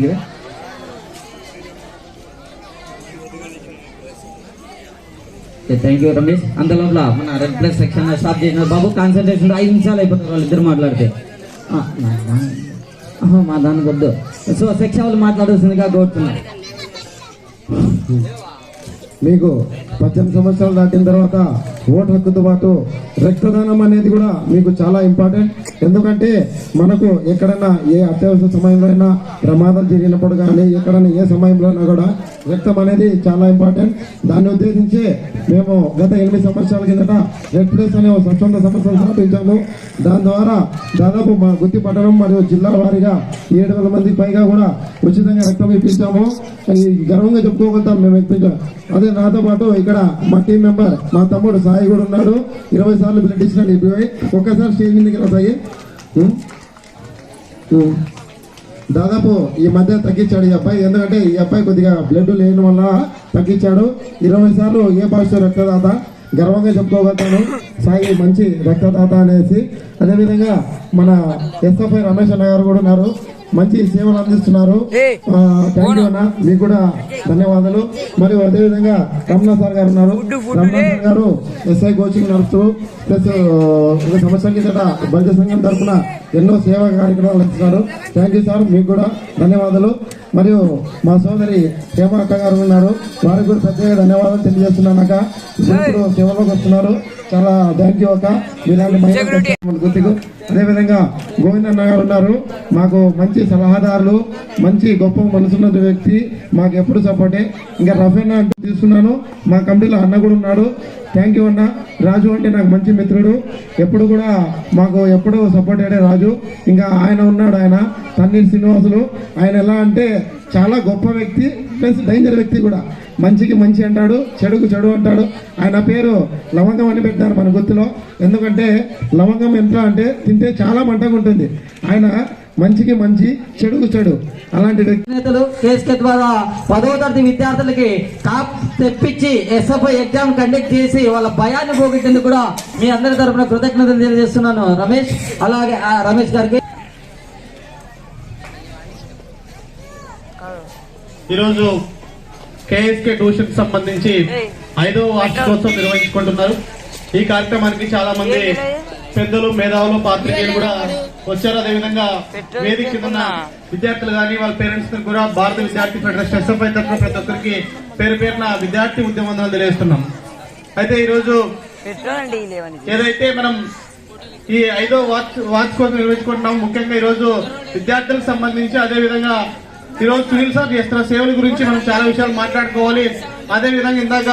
కదా థ్యాంక్ యూ రమేష్. అందులోపల మన రెడ్ ప్లస్ సెక్షన్ స్టాప్ చేసిన బాబు. కాన్సన్ట్రేషన్ 5 నిమిషాలు అయిపోతారు వాళ్ళిద్దరు మాట్లాడితే. మా దానికి వద్దు. సో సెక్షన్ వాళ్ళు మాట్లాడాల్సిందిగా కోరుతున్నారు. మీకు 18 సంవత్సరాలు దాటిన తర్వాత ఓటు హక్కుతో పాటు రక్తదానం అనేది కూడా మీకు చాలా ఇంపార్టెంట్. ఎందుకంటే మనకు ఎక్కడైనా ఏ అత్యవసర సమయంలో అయినా ప్రమాదాలు జరిగినప్పుడు కానీ ఎక్కడైనా ఏ సమయంలో అయినా కూడా రక్తం అనేది చాలా ఇంపార్టెంట్. దాన్ని ఉద్దేశించి మేము గత 8 సంవత్సరాల కిందట రెడ్ ప్లేస్ అనే ఒక స్వచ్ఛంద సంస్థను స్థాపించాము. దాని ద్వారా దాదాపు మా గుత్తి పట్టణం మరియు జిల్లా వారీగా 7,000 మందికి పైగా కూడా ఉచితంగా రక్తం ఇప్పించాము. గర్వంగా చెప్పుకోగలుగుతాం మేము ఇప్పించాం. అదే నాతో పాటు ఇక్కడ మా టీం మెంబర్ మా తమ్ముడు సాయి కూడా ఉన్నాడు. 20 సార్లు బ్లడ్ ఇచ్చినాడు. ఇప్పిపోయి ఒక్కసారి స్టేజ్ మీదకి వస్తాయి. దాదాపు ఈ మధ్య తగ్గించాడు ఈ అబ్బాయి. ఎందుకంటే ఈ అబ్బాయి కొద్దిగా బ్లడ్ లేని వల్ల తగ్గించాడు. 20 సార్లు ఏ పాజిటివ్ రక్తదాత. గర్వంగా చెప్పుకోగలుగుతాను సాయి మంచి రక్తదాత అనేసి. అదేవిధంగా మన ఎస్ఎఫ్ఐ రమేష్ అన్న గారు కూడా ఉన్నారు, మంచి సేవలు అందిస్తున్నారు. థ్యాంక్ యూ అన్న, మీకు కూడా ధన్యవాదాలు. మరియు అదేవిధంగా రమణ సార్ గారు ఉన్నారు. రమణ సార్ గారు ఎస్ఐ కోచింగ్ నడుస్తూ ప్లస్ 1 సంవత్సరం కిందట బలిత సంఘం తరఫున ఎన్నో సేవా కార్యక్రమాలు అందిస్తున్నారు. థ్యాంక్ యూ సార్, మీకు కూడా ధన్యవాదాలు. మరియు మా సోదరి హేమ అక్క గారు ఉన్నారు, వారికి కూడా ప్రత్యేక ధన్యవాదాలు తెలియజేస్తున్నాను అక్క. ఇప్పుడు సేవలోకి వస్తున్నారు, చాలా థ్యాంక్ యూ అక్క. మీలాంటి మహిళలు గుర్తుకు. అదేవిధంగా గోవిందన్న గారు ఉన్నారు, మాకు మంచి సలహాదారులు, మంచి గొప్ప మనసున్న వ్యక్తి, మాకు ఎప్పుడు సపోర్టే. ఇంకా రఫేనా అంటే తీసుకున్నాను, మా కమిటీలో అన్న కూడా ఉన్నాడు, థ్యాంక్ యూ అన్న. రాజు అంటే నాకు మంచి మిత్రుడు, ఎప్పుడు కూడా మాకు ఎప్పుడు సపోర్ట్ అయ్యాడే రాజు. ఇంకా ఆయన ఉన్నాడు, ఆయన తన్నీర్ శ్రీనివాసులు. ఆయన ఎలా అంటే చాలా గొప్ప వ్యక్తి ప్లస్ డేంజర్ వ్యక్తి కూడా. మంచికి మంచి అంటాడు, చెడుకు చెడు అంటాడు. ఆయన పేరు లవంగం అని పెట్టారు మన గుర్తులో, ఎందుకంటే లవంగం ఎంత అంటే తింటే చాలా మంటగా ఉంటుంది. ఆయన మంచికి మంచి, చెడుకు చెడు, అలాంటి వ్యక్తి. నేతలు కేఎస్కే ద్వారా 10వ తరగతి విద్యార్థులకి టాప్ తెప్పించి ఎస్ఎఫ్ఐ ఎగ్జామ్ కండక్ట్ చేసి వాళ్ళ భయాన్ని పోగొట్టేందుకు కూడా మీ అందరి తరఫున కృతజ్ఞతలు తెలియజేస్తున్నాను రమేష్. అలాగే రమేష్ గారికి ఈరోజు కేఎస్కే ట్యూషన్ సంబంధించి 5వ వార్షికోత్సవం నిర్వహించుకుంటున్నారు. ఈ కార్యక్రమానికి చాలా మంది పెద్దలు, మేధావులు, పాత్రికేయులు కూడా వచ్చారు. అదేవిధంగా వేదిక కింద ఉన్న విద్యార్థులు కానీ వాళ్ళ పేరెంట్స్ కూడా భారత విద్యార్థి ఫెడరేషన్ ఎస్ఎఫ్ఐ తరఫున ప్రతి ఒక్కరికి పేరు పేరున విద్యార్థి ఉద్యమంలో తెలియజేస్తున్నాం. అయితే ఈరోజు ఏదైతే మనం ఈ 5వ వార్షికోత్సవం నిర్వహించుకుంటున్నాం, ముఖ్యంగా ఈరోజు విద్యార్థులకు సంబంధించి, అదేవిధంగా ఈరోజు సునీల్ సార్ చేస్తున్న సేవల గురించి మనం చాలా విషయాలు మాట్లాడుకోవాలి. అదేవిధంగా ఇందాక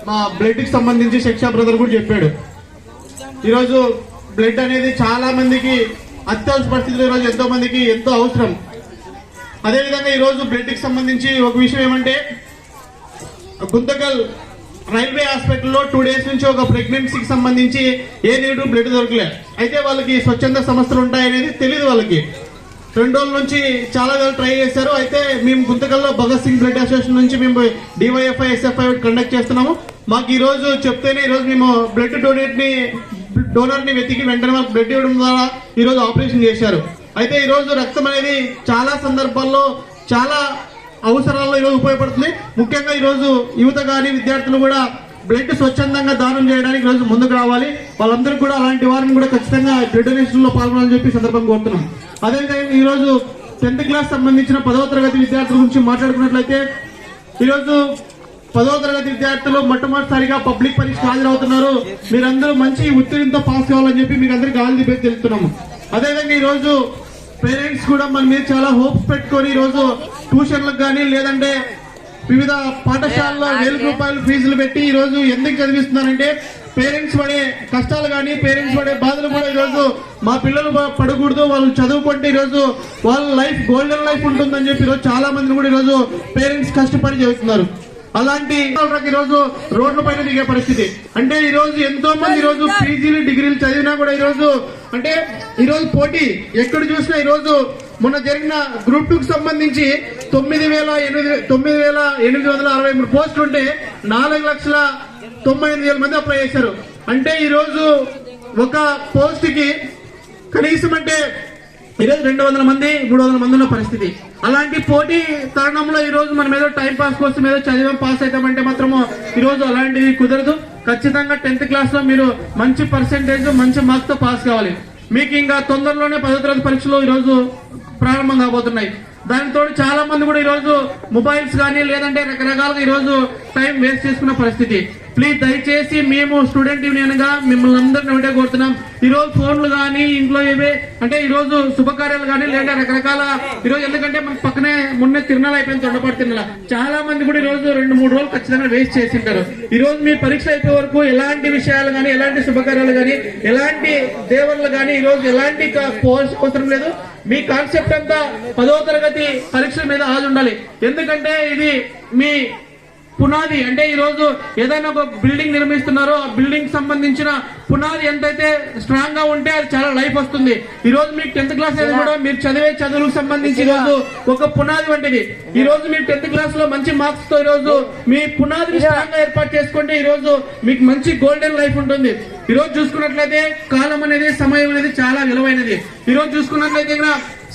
మా బ్లడ్ కి సంబంధించి శిక్షా బ్రదర్ కూడా చెప్పాడు. ఈరోజు బ్లడ్ అనేది చాలా మందికి అత్యవసర పరిస్థితుల్లో ఈరోజు ఎంతో మందికి ఎంతో అవసరం. అదేవిధంగా ఈరోజు బ్లడ్ కి సంబంధించి ఒక విషయం ఏమంటే, గుంతకల్ రైల్వే హాస్పిటల్లో 2 days నుంచి ఒక ప్రెగ్నెన్సీకి సంబంధించి ఏ నెగిటివ్ బ్లడ్ దొరకలే. అయితే వాళ్ళకి స్వచ్ఛంద సంస్థలు ఉంటాయనేది తెలియదు వాళ్ళకి. 2 రోజుల నుంచి చాలా ట్రై చేశారు. అయితే మేము గుంతకల్లో భగత్ సింగ్ బ్లడ్ అసోసియేషన్ నుంచి మేము డివైఎఫ్ఐ ఎస్ఎఫ్ఐ కండక్ట్ చేస్తున్నాము. మాకు ఈ రోజు చెప్తేనే ఈరోజు మేము బ్లడ్ డోనర్ ని వెతికి వెంటనే మాకు బ్లడ్ ఇవ్వడం ద్వారా ఈ రోజు ఆపరేషన్ చేశారు. అయితే ఈ రోజు రక్తం అనేది చాలా సందర్భాల్లో చాలా అవసరాల్లో ఈరోజు ఉపయోగపడుతుంది. ముఖ్యంగా ఈరోజు యువత కానీ విద్యార్థులు కూడా బ్లడ్ స్వచ్ఛందంగా దానం చేయడానికి ఈరోజు ముందుకు రావాలి. వాళ్ళందరూ కూడా అలాంటి వారిని కూడా ఖచ్చితంగా బ్లడ్ డొనేషన్ లో పాల్గొనాలని చెప్పి సందర్భంగా కోరుతున్నాం. అదేవిధంగా ఈరోజు 10th క్లాస్ సంబంధించిన 10వ తరగతి విద్యార్థుల గురించి మాట్లాడుకున్నట్లయితే, ఈరోజు 10వ తరగతి విద్యార్థులు మొట్టమొదటిసారిగా పబ్లిక్ పరీక్ష హాజరవుతున్నారు. మీరందరూ మంచి ఉత్తీర్ణంతో పాస్ కావాలని చెప్పి మీకు అందరికీ ఆల్ ది బెస్ట్ తెలుస్తున్నాము. అదేవిధంగా ఈరోజు పేరెంట్స్ కూడా మన మీద చాలా హోప్స్ పెట్టుకొని ఈరోజు ట్యూషన్లకు కానీ లేదంటే వివిధ పాఠశాలలో 1000 రూపాయలు ఫీజులు పెట్టి ఈరోజు ఎందుకు చదివిస్తున్నారంటే, పేరెంట్స్ పడే కష్టాలు కానీ పేరెంట్స్ పడే బాధలు కూడా ఈరోజు మా పిల్లలు పడకూడదు, వాళ్ళు చదువుకుంటే ఈరోజు వాళ్ళ లైఫ్ గోల్డెన్ లైఫ్ ఉంటుందని చెప్పి ఈరోజు చాలా మంది కూడా ఈరోజు పేరెంట్స్ కష్టపడి చదువుతున్నారు. అలాంటి ఈరోజు రోడ్ల పైన దిగే పరిస్థితి. అంటే ఈ రోజు ఎంతో మంది ఈరోజు పీజీలు డిగ్రీలు చదివినా కూడా ఈరోజు అంటే ఈరోజు పోటీ ఎక్కడ చూసినా ఈరోజు మొన్న జరిగిన గ్రూప్ 2 కి సంబంధించి 9,863 పోస్టులు ఉంటే 4,98,000 మంది అప్లై చేశారు. అంటే ఈరోజు ఒక పోస్ట్ కి కనీసం అంటే ఈరోజు 200 మంది 300 మంది ఉన్న పరిస్థితి. అలాంటి పోటీ తరుణంలో ఈ రోజు మనం ఏదో టైం పాస్ కోసం ఏదో చదివాం పాస్ అవుతామంటే మాత్రము ఈరోజు అలాంటివి కుదరదు. ఖచ్చితంగా 10th క్లాస్ లో మీరు మంచి పర్సెంటేజ్ మంచి మార్క్స్ తో పాస్ కావాలి. మీకు ఇంకా తొందరలోనే 10వ తరగతి పరీక్షలు ఈరోజు ప్రారంభం కాబోతున్నాయి. దానితో చాలా మంది కూడా ఈరోజు మొబైల్స్ కానీ లేదంటే రకరకాలుగా ఈరోజు టైం వేస్ట్ చేసుకున్న పరిస్థితి. ప్లీజ్ దయచేసి మేము స్టూడెంట్ యూనియన్ గా మిమ్మల్ని అందరినీ ఒకటే కోరుతున్నాం. ఈ రోజు ఫోన్లు కానీ ఇంట్లో ఏవే అంటే ఈ రోజు శుభకార్యాలు కానీ లేదా రకరకాల ఈరోజు ఎందుకంటే మన పక్కనే మొన్నే తిరునాళ్ళు అయిపోయింది, తొండపాటు తిరునాళ్ళ. చాలా మంది కూడా ఈ రోజు 2-3 రోజులు ఖచ్చితంగా వేస్ట్ చేసింటారు. ఈ రోజు మీ పరీక్ష అయిపోయే వరకు ఎలాంటి విషయాలు కానీ ఎలాంటి శుభకార్యాలు కానీ ఎలాంటి దేవుళ్ళు కానీ ఈ రోజు ఎలాంటి అవసరం లేదు. మీ కాన్సెప్ట్ అంతా 10వ తరగతి పరీక్షల మీద ఆది ఉండాలి. ఎందుకంటే ఇది మీ పునాది. అంటే ఈ రోజు ఏదైనా ఒక బిల్డింగ్ నిర్మిస్తున్నారో ఆ బిల్డింగ్ సంబంధించిన పునాది ఎంతైతే స్ట్రాంగ్ గా ఉంటే అది చాలా లైఫ్ వస్తుంది. ఈ రోజు మీకు 10th క్లాస్ అనేది కూడా మీరు చదివే చదువులకు సంబంధించి ఈ రోజు ఒక పునాది వంటిది. ఈ రోజు మీరు 10th క్లాస్ లో మంచి మార్క్స్ తో ఈ రోజు మీ పునాదిని స్ట్రాంగ్ గా ఏర్పాటు చేసుకుంటే ఈ రోజు మీకు మంచి గోల్డెన్ లైఫ్ ఉంటుంది. ఈ రోజు చూసుకున్నట్లయితే కాలం అనేది సమయం అనేది చాలా విలువైనది. ఈ రోజు చూసుకున్నట్లయితే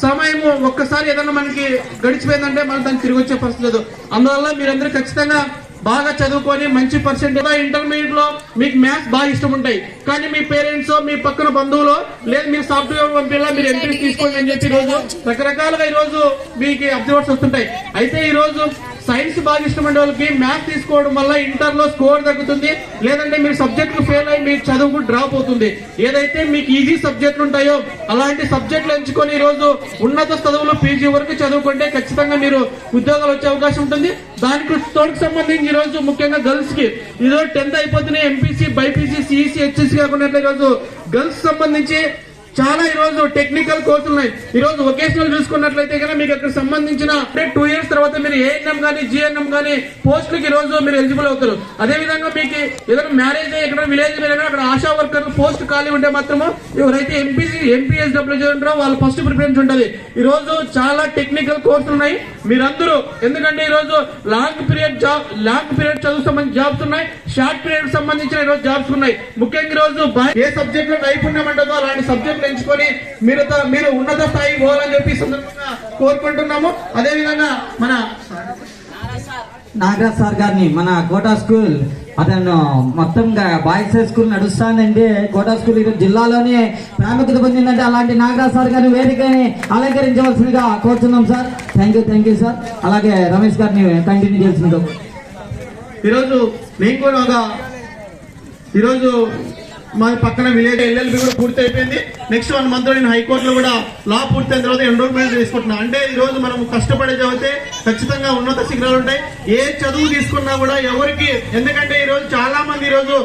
సమయము ఒక్కసారి ఏదన్నా మనకి గడిచిపోయిందంటే మనం దాన్ని తిరిగి వచ్చే పరిస్థితి లేదు. అందువల్ల మీరందరూ ఖచ్చితంగా బాగా చదువుకొని మంచి పర్సెంటేజ్ ఇంటర్మీడియట్ లో మీకు మ్యాథ్స్ బాగా ఇష్టం ఉంటాయి, కానీ మీ పేరెంట్స్ మీ పక్కన బంధువులు లేదు మీరు సాఫ్ట్వేర్ పంపిలా మీరు ఎంపీ తీసుకోండి అని చెప్పి ఈ రోజు రకరకాలుగా ఈ రోజు మీకు అబ్జర్వర్స్ వస్తుంటాయి. అయితే ఈ రోజు సైన్స్ బాగా ఇష్టమైన వాళ్ళకి మ్యాథ్స్ తీసుకోవడం వల్ల ఇంటర్ లో స్కోర్ తగ్గుతుంది, లేదంటే మీరు సబ్జెక్టులు ఫెయిల్ అయ్యి మీ చదువుకు డ్రాప్ అవుతుంది. ఏదైతే మీకు ఈజీ సబ్జెక్టులు ఉంటాయో అలాంటి సబ్జెక్టులు ఎంచుకొని ఈ రోజు ఉన్నత చదువులు పీజీ వరకు చదువుకుంటే ఖచ్చితంగా మీరు ఉద్యోగాలు వచ్చే అవకాశం ఉంటుంది. దానికి తోడుకు సంబంధించి ఈ రోజు ముఖ్యంగా గర్ల్స్ కి ఈరోజు 10th అయిపోతున్నాయి, ఎంపీసీ బైపీసీ సిఈసీ హెచ్ఎస్సీ కాకుండా ఈ రోజు గర్ల్స్ సంబంధించి చాలా ఈ రోజు టెక్నికల్ కోర్సులు ఉన్నాయి. ఈ రోజు వొకేషనల్ చూసుకున్నట్లయితే కనుక మీకు అక్కడ సంబంధించిన 2 years తర్వాత మీరు ఏఎన్ఎం గానీ జిఎన్ఎం గానీ పోస్టులకి ఈ రోజు మీరు ఎలిజిబుల్ అవుతారు. అదే విధంగా మీకు ఏదైనా మ్యారేజ్ ఎక్కడ విలేజ్ అక్కడ ఆశా వర్కర్ పోస్ట్ ఖాళీ ఉంటే మాత్రము ఎవరైతే ఎంపీఎస్డబ్ల్యూ ఉంటారో వాళ్ళ ఫస్ట్ ప్రిఫరెన్స్ ఉంటుంది. ఈ రోజు చాలా టెక్నికల్ కోర్సులు ఉన్నాయి మీరందరూ, ఎందుకంటే ఈ రోజు లాంగ్ పీరియడ్ చదువు సంబంధించిన జాబ్స్ ఉన్నాయి, షార్ట్ పీరియడ్ సంబంధించిన ఈ రోజు జాబ్స్ ఉన్నాయి. ముఖ్యంగా ఈ రోజు ఏ సబ్జెక్ట్ లో నైపుణ్యం ఉంటుందో అలాంటి సబ్జెక్ట్ ఎంచుకొని మీరు ఉన్నత స్థాయికి పోవాలని చెప్పి సందర్భంగా కోరుకుంటున్నాము. అదే విధంగా మన నాగరాజ్ సార్ గారిని మన కోటా స్కూల్ అతను మొత్తంగా బాయ్స్ హై స్కూల్ నడుస్తానండి. కోటా స్కూల్ ఈరోజు జిల్లాలోనే ప్రాముఖ్యత పొందిందంటే అలాంటి నాగరాజ్ సార్ గారిని వేదికని అలంకరించవలసిందిగా కోరుతున్నాం సార్. Thank you sir. అలాగే రమేష్ గారిని కంటిన్యూ చేసిందో ఈరోజు నేను కూడా ఈరోజు మా పక్కన విలేజ్ ఎల్ఎల్బి కూడా పూర్తి అయిపోయింది. నెక్స్ట్ 1 month లో నేను హైకోర్టులో కూడా లా పూర్తయిన తర్వాత ఎన్రోల్మెంట్ తీసుకుంటున్నా. అంటే ఈ రోజు మనం కష్టపడే చదివితే ఖచ్చితంగా ఉన్నత శిఖరాలు ఉంటాయి. ఏ చదువు తీసుకున్నా కూడా ఎవరికి, ఎందుకంటే ఈ రోజు చాలా మంది ఈ రోజు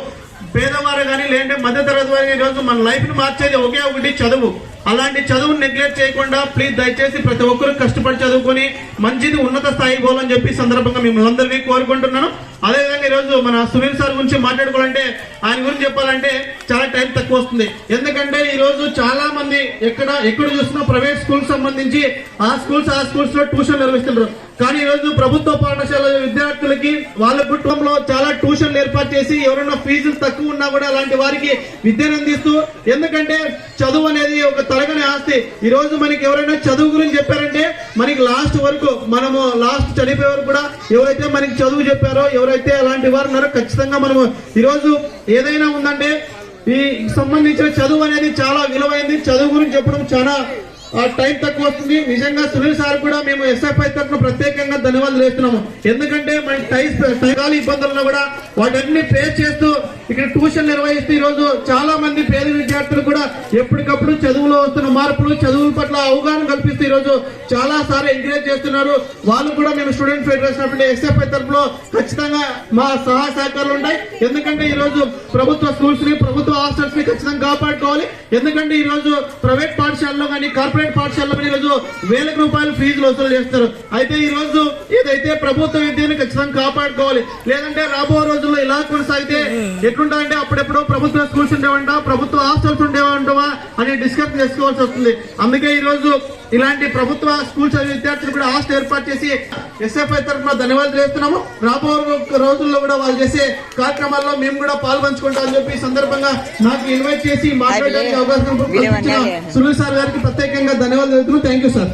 పేదవారు కానీ లేదంటే మధ్య తరగతి వారికి ఈ రోజు మన లైఫ్ ని మార్చేది ఒకే ఒకటి చదువు. అలాంటి చదువును నెగ్లెక్ట్ చేయకుండా ప్లీజ్ దయచేసి ప్రతి ఒక్కరు కష్టపడి చదువుకొని మంచిది ఉన్నత స్థాయికి పోవాలని చెప్పి సందర్భంగా మిమ్మల్ని అందరినీ కోరుకుంటున్నాను. అదేవిధంగా ఈ రోజు మన సునీల్ సార్ గురించి మాట్లాడుకోవాలంటే ఆయన గురించి చెప్పాలంటే చాలా టైం తక్కువ వస్తుంది. ఎందుకంటే ఈ రోజు చాలా మంది ఎక్కడ చూసినా ప్రైవేట్ స్కూల్ సంబంధించి ఆ స్కూల్స్ లో ట్యూషన్ నిర్వహిస్తున్నారు. కానీ ఈ రోజు ప్రభుత్వ పాఠశాల విద్యార్థులకి వాళ్ళ కుటుంబంలో చాలా ట్యూషన్లు ఏర్పాటు చేసి ఎవరైనా ఫీజులు తక్కువ ఉన్నా కూడా అలాంటి వారికి విద్యను అందిస్తూ, ఎందుకంటే చదువు అనేది ఒక తరగని ఆస్తి. ఈ రోజు మనకి ఎవరైనా చదువు గురించి చెప్పారంటే మనకి లాస్ట్ వరకు మనము లాస్ట్ చనిపోయే వరకు కూడా ఎవరైతే మనకి చదువు చెప్పారో ఎవరైతే అలాంటి వారు ఉన్నారో ఖచ్చితంగా మనము ఈరోజు ఏదైనా ఉందంటే ఈ సంబంధించిన చదువు అనేది చాలా విలువైంది. చదువు గురించి చెప్పడం చాలా టైం తక్కువ వస్తుంది. నిజంగా సునీల్ సార్ కూడా మేము ఎస్ఎఫ్ఐ తరఫున ప్రత్యేకంగా ధన్యవాదాలు చేస్తున్నాము. ఎందుకంటే మనకి టైకాల ఇబ్బందులను కూడా వాటన్ని ఫేస్ చేస్తూ ఇక్కడ ట్యూషన్ నిర్వహిస్తూ ఈ రోజు చాలా మంది పేద విద్యార్థులు కూడా ఎప్పటికప్పుడు చదువులో వస్తున్న మార్పులు, చదువుల పట్ల అవగాహన కల్పిస్తూ ఈ రోజు చాలా సార్లు ఎంకరేజ్ చేస్తున్నారు. వాళ్ళు కూడా మేము స్టూడెంట్ ఫెడరేషన్ ఎస్ఎఫ్ఐ తరఫులో ఖచ్చితంగా మా సహాయ సహకారాలు ఉంటాయి. ఎందుకంటే ఈ రోజు ప్రభుత్వ స్కూల్స్ ని ప్రభుత్వ హాస్టల్స్ ని ఖచ్చితంగా కాపాడుకోవాలి. ఎందుకంటే ఈ రోజు ప్రైవేట్ పాఠశాలలో కానీ కార్పొరేట్ పాఠశాలలో ఈరోజు వేలకు రూపాయలు ఫీజులు వసూలు చేస్తారు. అయితే ఈ రోజు ఏదైతే ప్రభుత్వ విద్యను ఖచ్చితంగా కాపాడుకోవాలి. లేదంటే రాబో రోజుల్లో ఇలా కొనసాగితే ఎట్లుంటాయంటే అప్పుడెప్పుడు ప్రభుత్వ స్కూల్స్ ఉండేవంట, ప్రభుత్వ హాస్టల్స్ ఉండేవంటవా అని డిస్కస్ చేసుకోవాల్సి వస్తుంది. అందుకే ఈ రోజు ఇలాంటి ప్రభుత్వ స్కూల్స్ విద్యార్థులు కూడా హాస్టల్ ఏర్పాటు చేసి ఎస్ఎఫ్ఐ తరఫున ధన్యవాదాలు చేస్తున్నాము. రాబో రోజుల్లో కూడా వాళ్ళు చేసే కార్యక్రమాల్లో మేము కూడా పాల్పంచుకుంటామని చెప్పి ఈ సందర్భంగా నాకు ఇన్వైట్ చేసి మాట్లాడడానికి అవకాశం కల్పించిన సునీల్ సార్ గారికి ప్రత్యేకంగా ధన్యవాదాలు తెలుపుతున్నాను. Thank you sir.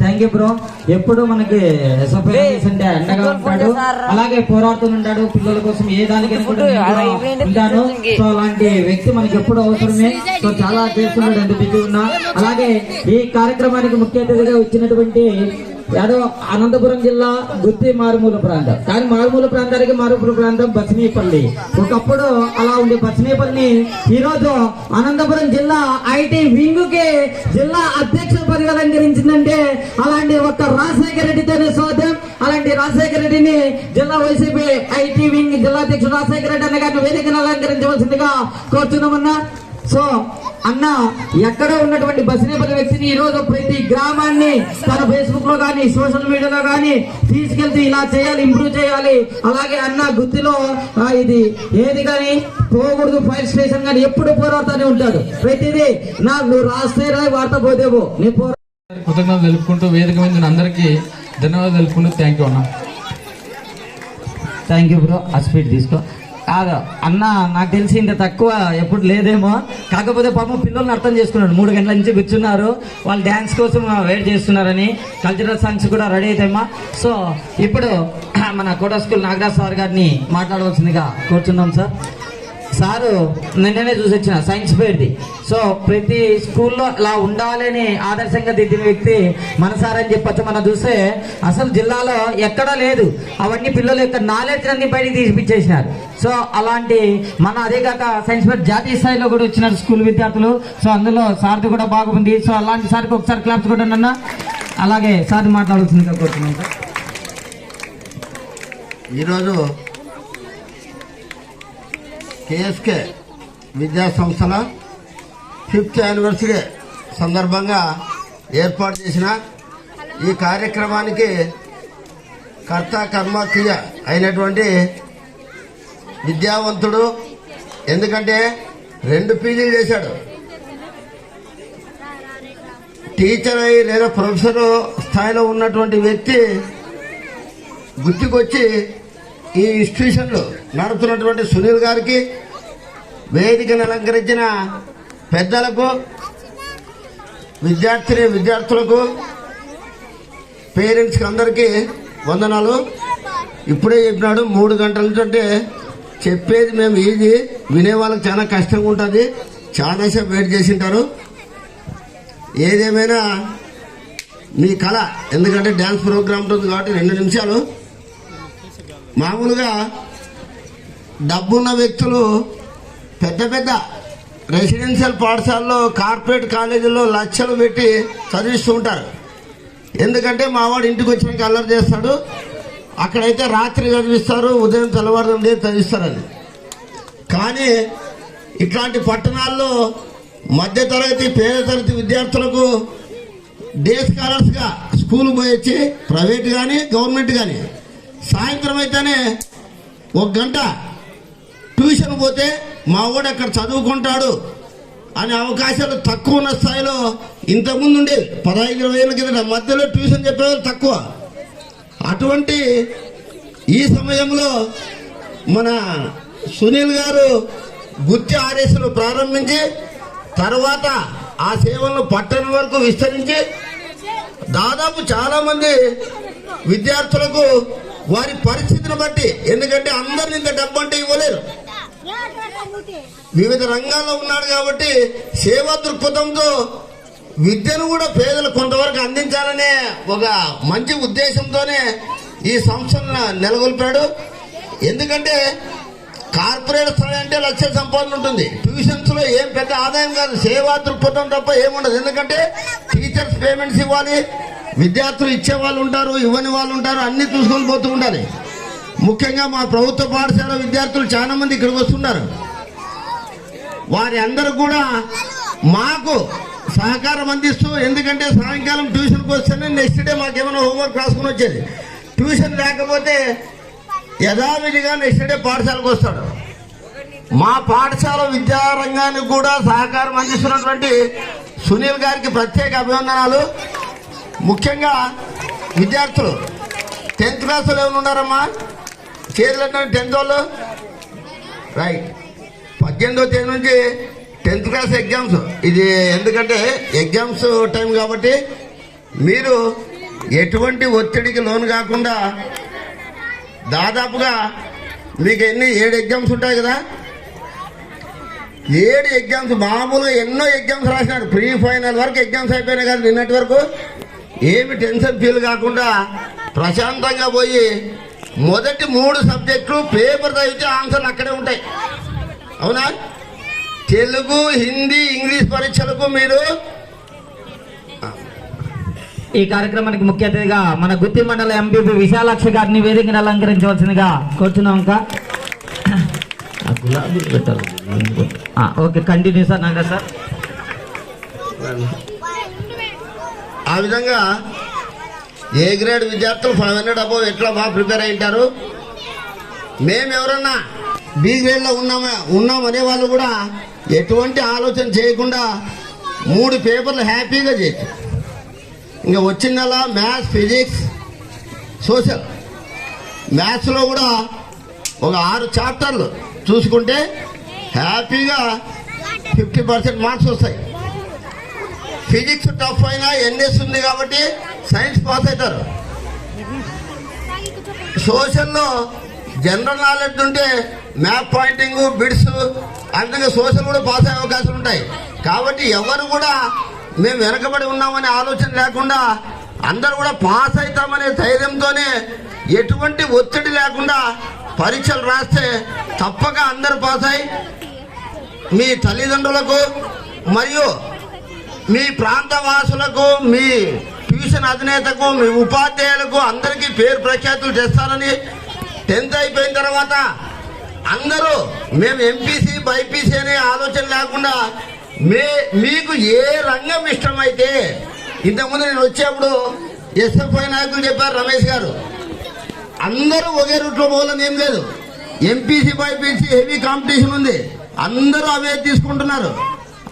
Thank you bro. ఎప్పుడు మనకి ఎస్ఎఫ్ఐ అంటే అండగా ఉంటాడు, అలాగే పోరాడుతుంటాడు పిల్లల కోసం. ఏ దానికి ఉంటాను. సో అలాంటి వ్యక్తి మనకి ఎప్పుడు అవసరమే. సో చాలా చేస్తున్నాడు ఎంత బిజీ ఉన్నా. అలాగే ఈ కార్యక్రమానికి ముఖ్య అతిథిగా వచ్చినటువంటి అనంతపురం జిల్లా గుత్తి మారుమూల ప్రాంతం. కానీ మారుమూల ప్రాంతానికి మారుమూల ప్రాంతం బస్నీపల్లి. ఒకప్పుడు అలా ఉండే బస్నీపల్లి ఈ రోజు అనంతపురం జిల్లా ఐటీ వింగ్ కి జిల్లా అధ్యక్ష పదవి అలంకరించిందంటే అలాంటి ఒక్క రాజశేఖర రెడ్డితోనే సాధ్యం. అలాంటి రాజశేఖర రెడ్డిని జిల్లా వైసీపీ ఐటీ వింగ్ జిల్లా అధ్యక్షుడు రాజశేఖర రెడ్డి అన్న గారిని వేదికను అలంకరించవలసిందిగా కోరుతున్నామన్నా. సో అన్న ఎక్కడో ఉన్నటువంటి బసినేపల్లి వ్యక్తిని ఈ రోజు ప్రతి గ్రామాన్ని తన ఫేస్బుక్ లో కానీ సోషల్ మీడియాలో కానీ తీసుకెళ్తూ ఇలా చేయాలి, ఇంప్రూవ్ చేయాలి. అలాగే అన్న గుత్తిలో ఇది ఏది కానీ పోకూడదు, ఫైర్ స్టేషన్ కానీ ఎప్పుడు పోరాడుతూనే ఉంటాడు. ప్రతిదీ నువ్వు రాస్తే రాయి వార్త పోతేవో నీ కృతజ్ఞతలు తెలుపుకుంటూ వేదిక మీద అందరికీ ధన్యవాదాలు తెలుపుకుంటూ థ్యాంక్ యూ అన్న. Thank you bro. ఆ స్పీడ్ తీసుకో. కాదు అన్న, నాకు తెలిసి ఇంత తక్కువ ఎప్పుడు లేదేమో. కాకపోతే పాపం పిల్లల్ని అర్థం చేసుకున్నాడు. 3 గంటల నుంచి కూర్చున్నారు, వాళ్ళు డ్యాన్స్ కోసం వెయిట్ చేస్తున్నారని. కల్చరల్ సాంగ్స్ కూడా రెడీ అవుతాయమ్మా. సో ఇప్పుడు మన కోట స్కూల్ నాగరాజ్ సార్ గారిని మాట్లాడవలసిందిగా కోరుచున్నాం సార్. సారు నిన్ననే చూసి వచ్చిన సైన్స్ ఫేర్ది. సో ప్రతి స్కూల్లో ఇలా ఉండాలని ఆదర్శంగా దిద్దిన వ్యక్తి మన సార్ అని చెప్పచ్చు. మనం చూస్తే అసలు జిల్లాలో ఎక్కడా లేదు. అవన్నీ పిల్లల యొక్క నాలెడ్జ్ అన్ని బయటికి తీసిపించేసినారు. సో అలాంటి మన అదే కాక సైన్స్ ఫేర్ జాతీయ స్థాయిలో కూడా వచ్చినారు స్కూల్ విద్యార్థులు. సో అందులో సార్ది కూడా బాగుంది. సో అలాంటి సార్కి ఒకసారి క్లాప్స్ కూడా అన్న. అలాగే సార్ మాట్లాడాల్సిందిగా కోరుతున్నాం సార్. ఈరోజు కేఎస్కే విద్యా సంస్థల 5th యానివర్సరీ సందర్భంగా ఏర్పాటు చేసిన ఈ కార్యక్రమానికి కర్త కర్మ క్రియ అయినటువంటి విద్యావంతుడు, ఎందుకంటే 2 పీజీలు చేశాడు, టీచర్ అయి లేదా ప్రొఫెసర్ స్థాయిలో ఉన్నటువంటి వ్యక్తి గుర్తుకొచ్చి ఈ ఇన్స్టిట్యూషన్లు నడుపుతున్నటువంటి సునీల్ గారికి, వేదికను అలంకరించిన పెద్దలకు, విద్యార్థులకు, పేరెంట్స్కి అందరికీ వందనాలు. ఇప్పుడే చెప్పినాడు 3 గంటల నుంచి. అంటే చెప్పేది మేము ఈజీ, వినే వాళ్ళకి చాలా కష్టంగా ఉంటుంది. చాలాసేపు వెయిట్ చేసింటారు. ఏదేమైనా మీ కళ, ఎందుకంటే డ్యాన్స్ ప్రోగ్రామ్ ఉంటుంది కాబట్టి 2 నిమిషాలు. మామూలుగా డబ్బున్న వ్యక్తులు పెద్ద పెద్ద రెసిడెన్షియల్ పాఠశాలలో, కార్పొరేట్ కాలేజీల్లో లక్షలు పెట్టి చదివిస్తూ ఉంటారు. ఎందుకంటే మావాడు ఇంటికి వచ్చినాక అల్లరి చేస్తాడు, అక్కడైతే రాత్రి చదివిస్తారు, ఉదయం తెల్లవారుజాము చదివిస్తారని. కానీ ఇట్లాంటి పట్టణాల్లో మధ్యతరగతి పేద తరగతి విద్యార్థులకు డే స్కాలర్స్గా స్కూల్ పోయి వచ్చి, ప్రైవేట్ కానీ గవర్నమెంట్ కానీ, సాయంత్రం అయితేనే 1 గంట ట్యూషన్ పోతే మా వాడు అక్కడ చదువుకుంటాడు అనే అవకాశాలు తక్కువ ఉన్న స్థాయిలో ఇంతకుముందు ఉండేది. 15-20 ఏళ్ళ కింద మధ్యలో ట్యూషన్ చెప్పేవాళ్ళు తక్కువ. అటువంటి ఈ సమయంలో మన సునీల్ గారు గుత్తి ఆర్ఎస్లు ప్రారంభించి, తర్వాత ఆ సేవలను పట్టణం వరకు విస్తరించి, దాదాపు చాలా మంది విద్యార్థులకు వారి పరిస్థితిని బట్టి, ఎందుకంటే అందరిని ఇంత డబ్బు అంటే ఇవ్వలేరు, వివిధ రంగాల్లో ఉన్నాడు కాబట్టి సేవా దృక్పథంతో విద్యను కూడా పేదలు కొంతవరకు అందించాలనే ఒక మంచి ఉద్దేశంతోనే ఈ సంస్థను నెలకొల్పాడు. ఎందుకంటే కార్పొరేట్ స్థాయి అంటే లక్షల సంపాదన ఉంటుంది, ట్యూషన్స్ లో ఏం పెద్ద ఆదాయం కాదు, సేవా దృక్పథం తప్ప ఏముండదు. ఎందుకంటే టీచర్స్ పేమెంట్స్ ఇవ్వాలి, విద్యార్థులు ఇచ్చే వాళ్ళు ఉంటారు, ఇవ్వని వాళ్ళు ఉంటారు, అన్ని చూసుకొని పోతూ ఉండాలి. ముఖ్యంగా మా ప్రభుత్వ పాఠశాల విద్యార్థులు చాలా మంది ఇక్కడికి వస్తున్నారు. వారి అందరూ కూడా మాకు సహకారం అందిస్తూ, ఎందుకంటే సాయంకాలం ట్యూషన్కి వస్తేనే నెక్స్ట్ డే మాకేమైనా హోంవర్క్ రాసుకుని వచ్చేది. ట్యూషన్ లేకపోతే యథావిధిగా నెక్స్ట్ డే పాఠశాలకు వస్తాడు. మా పాఠశాల విద్యారంగానికి కూడా సహకారం అందిస్తున్నటువంటి సునీల్ గారికి ప్రత్యేక అభివందనాలు. ముఖ్యంగా విద్యార్థులు 10th క్లాసులో ఏమైనా ఉన్నారమ్మా? చేతులు 10th వాళ్ళు రైట్. 18వ తేదీ నుంచి 10th క్లాస్ ఎగ్జామ్స్. ఇది ఎందుకంటే ఎగ్జామ్స్ టైం కాబట్టి మీరు ఎటువంటి ఒత్తిడికి లోను కాకుండా, దాదాపుగా మీకు 7 ఎగ్జామ్స్ ఉంటాయి కదా, 7 ఎగ్జామ్స్ మామూలుగా ఎన్నో ఎగ్జామ్స్ రాసినారు. ప్రీ ఫైనల్ వరకు ఎగ్జామ్స్ అయిపోయినాయి కదా నిన్నటి వరకు. ఏమి టెన్షన్ ఫీల్ కాకుండా ప్రశాంతంగా పోయి మొదటి 3 సబ్జెక్టులు పేపర్ చదివితే ఆన్సర్లు అక్కడే ఉంటాయి. అవునా? తెలుగు, హిందీ, ఇంగ్లీష్ పరీక్షలకు మీరు ఈ కార్యక్రమానికి ముఖ్య అతిథిగా మన గుత్తి మండల ఎంపీపీ విశాలాక్షి గారిని వేదికను అలంకరించవలసిందిగా కోరుతున్నాం. ఇంకా గులాబీలు పెట్టారు. Okay, continue sir. Naga sir ఆ విధంగా ఏ గ్రేడ్ విద్యార్థులు 500 అబోవ్ ఎట్లా బాగా ప్రిపేర్ అయింటారు. మేము ఎవరన్నా బి గ్రేడ్లో ఉన్నామనే వాళ్ళు కూడా ఎటువంటి ఆలోచన చేయకుండా 3 పేపర్లు హ్యాపీగా చేయొచ్చు. ఇంకా వచ్చిందలా మ్యాథ్స్, ఫిజిక్స్, సోషల్. మ్యాథ్స్లో కూడా ఒక 6 చాప్టర్లు చూసుకుంటే హ్యాపీగా 50% మార్క్స్ వస్తాయి. ఫిజిక్స్ టఫ్ అయినా ఎన్ఎస్ ఉంది కాబట్టి సైన్స్ పాస్ అవుతారు. సోషల్లో జనరల్ నాలెడ్జ్ ఉంటే మ్యాప్ పాయింటింగ్ బిడ్స్ అందుకే సోషల్ కూడా పాస్ అయ్యే అవకాశాలు ఉంటాయి. కాబట్టి ఎవరు కూడా మేము వెనకబడి ఉన్నామనే ఆలోచన లేకుండా అందరూ కూడా పాస్ అవుతామనే ధైర్యంతోనే ఎటువంటి ఒత్తిడి లేకుండా పరీక్షలు రాస్తే తప్పక అందరూ పాస్ అయ్యి మీ తల్లిదండ్రులకు మరియు మీ ప్రాంత వాసులకు మీ ట్యూషన్ అధినేతకు మీ ఉపాధ్యాయులకు అందరికీ పేరు ప్రఖ్యాతులు చేస్తారని 10th అయిపోయిన తర్వాత అందరూ మేము ఎంపీసీ బైపీసీ అనే ఆలోచన లేకుండా మీకు ఏ రంగం ఇష్టమైతే ఇంతకుముందు నేను వచ్చేప్పుడు ఎస్ఎఫ్ఐ నాయకులు చెప్పారు రమేష్ గారు అందరూ ఒకే రూట్లో పోవాలని ఏం లేదు. ఎంపీసీ బైపీసీ హెవీ కాంపిటీషన్ ఉంది, అందరూ అవే తీసుకుంటున్నారు.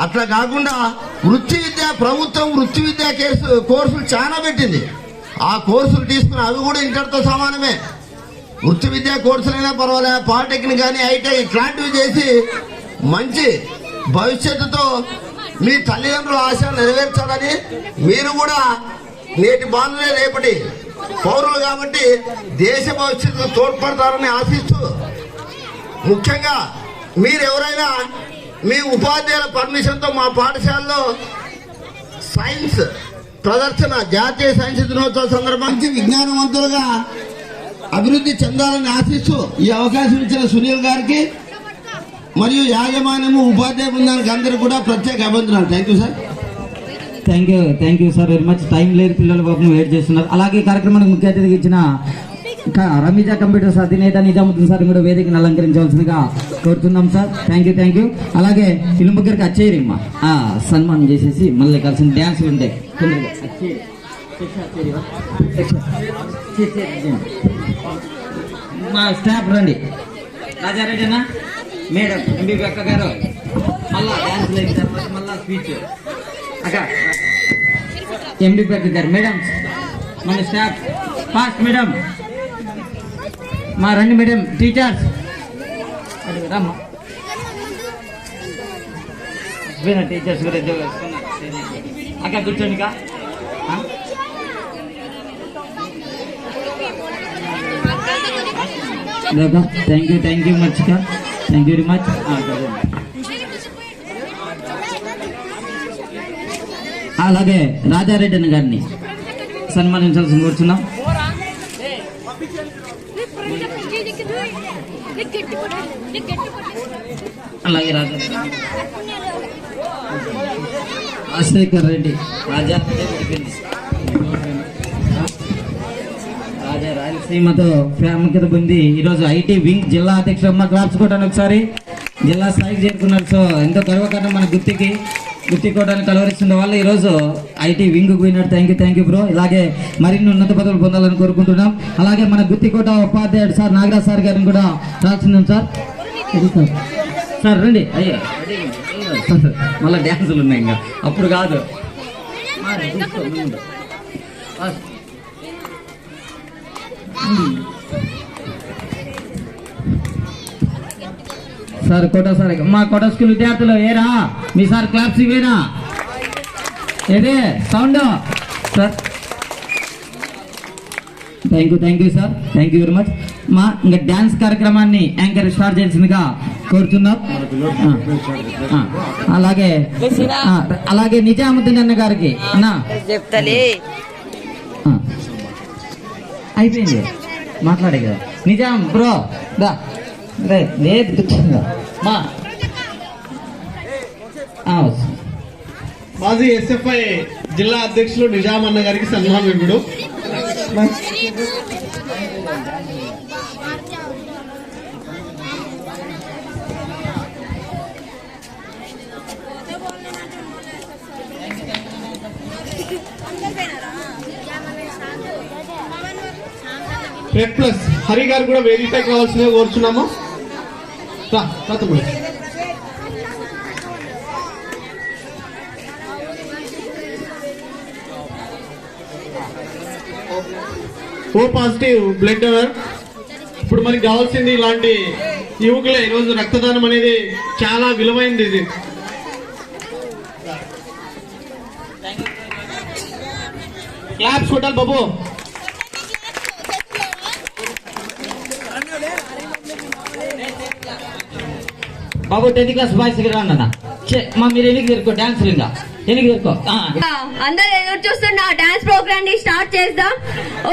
అట్లా కాకుండా వృత్తి విద్య ప్రభుత్వం వృత్తి విద్యా కోర్సులు చాలా పెట్టింది. ఆ కోర్సులు తీసుకుని అవి కూడా ఇంటర్తో సమానమే. వృత్తి విద్యా కోర్సులైనా పర్వాలేదు, పాలిటెక్నిక్ కానీ ఐటీఐ ఇట్లాంటివి చేసి మంచి భవిష్యత్తుతో మీ తల్లిదండ్రుల ఆశలు నెరవేర్చాలని మీరు కూడా నేటి బాలులే రేపటి పౌరులు కాబట్టి దేశ భవిష్యత్తు తోడ్పడతారని ఆశిస్తూ ముఖ్యంగా మీరు ఎవరైనా మీ ఉపాధ్యాయుల పర్మిషన్తో మా పాఠశాలలో సైన్స్ ప్రదర్శన జాతీయ సైన్స్ దినోత్సవ సందర్భంగా విజ్ఞానవంతులుగా అభివృద్ధి చెందాలని ఆశిస్తూ ఈ అవకాశం ఇచ్చిన సునీల్ గారికి మరియు యాజమాన్యము ఉపాధ్యాయ బృందానికి అందరికీ కూడా ప్రత్యేక అభినందనలు. Thank you sir. Thank you sir very much. Time లేదు, పిల్లలు పాపం వెయిట్ చేస్తున్నారు. అలాగే కార్యక్రమానికి ముఖ్య అతిథిగా ఇచ్చిన రమీజా కంప్యూటర్స్ అధినేత నిజాముద్దీన్ సార్ కూడా వేదికను అలంకరించవలసిందిగా కోరుతున్నాం సార్. Thank you. అలాగే వీళ్ళు ముగ్గురికి అచ్చేయమ్మా సన్మానం చేసేసి మళ్ళీ కలిసి డ్యాన్స్ ఉంటాయి. మా స్టాఫ్ రండి. రాజారెడ్డి అన్న, మేడం ఎంబీబీ అక్క గారు మళ్ళా డ్యాన్స్ అయిన తర్వాత మళ్ళా స్పీచ్ అక్క ఎంబీబీ అక్క గారు మేడం మన స్టాఫ్ ఫాస్ట్ మేడం మా రండి మేడం టీచర్స్ రమ్మా టీచర్స్ కూడా అక్క కూర్చోండి కా థ్యాంక్ యూ మచ్ కా థ్యాంక్ యూ వెరీ మచ్. అలాగే రాజారెడ్డి అన్న గారిని సన్మానించాల్సి కోరుతున్నాం. అలాగే రాజశేఖర్ రెడ్డి రాయలసీమతో ప్రాముఖ్యత పొంది ఈరోజు ఐటీ వింగ్ జిల్లా అధ్యక్షుడు క్లాప్స్ కొట్టాను ఒకసారి జిల్లా స్థాయికి చేరుకున్నారు. సో ఎంతో గర్వకారణం మన గుర్తికోవడానికి కలవరిస్తున్న వాళ్ళు ఈరోజు ఐటీ వింగ్ పోయినాడు. Thank you bro. ఇలాగే మరిన్ని ఉన్నత పదవులు పొందాలని కోరుకుంటున్నాం. అలాగే మన గుత్తికోట ఉపాధ్యాయుడు సార్ నాగరాజ్ సార్ గారిని కూడా రాల్సిందాం సార్. సార్ రండి. అయ్యో మళ్ళీ డ్యాన్సులు ఉన్నాయి, ఇంకా అప్పుడు కాదు. సార్ కోట సార్ మా కోట స్కూల్ విద్యార్థులు ఏరా మీ సార్ క్లాప్స్ ఇవేనా ఏదే sound sir. Thank you sir. Thank you very much. మా ఇంకా డ్యాన్స్ కార్యక్రమాన్ని యాంకర్ స్టార్ట్ చేయాల్సిందిగా కోరుతున్నాం. అలాగే నిజాముద్దీన్ అన్న గారికి అన్న చెప్తలే అయిపోయింది మాట్లాడే కదా నిజాం బ్రో దా లేదు మా మాజీ ఎస్ఎఫ్ఐ జిల్లా అధ్యక్షులు నిజాం అన్న గారికి సన్మానం ఇప్పుడు. రెడ్ ప్లస్ హరి గారు కూడా వేదికపై కావాల్సిందిగా కోరుచున్నాము. O positive blood donor. ఇప్పుడు మనకి కావాల్సింది ఇలాంటి యువకులే. ఈరోజు రక్తదానం అనేది చాలా విలువైనది. ఇది క్లాప్స్ కొట్టాలి బాబు. బాబు 10th క్లాస్ బాయ్స్ కి రాన్న మా మీరు ఎన్నికి తీరుకో డాన్స్ ఇంకా ఎన్నికి తీరుకో అందరూ ఎదురు చూస్తున్న డాన్స్ ప్రోగ్రామ్ ని స్టార్ట్ చేద్దాం.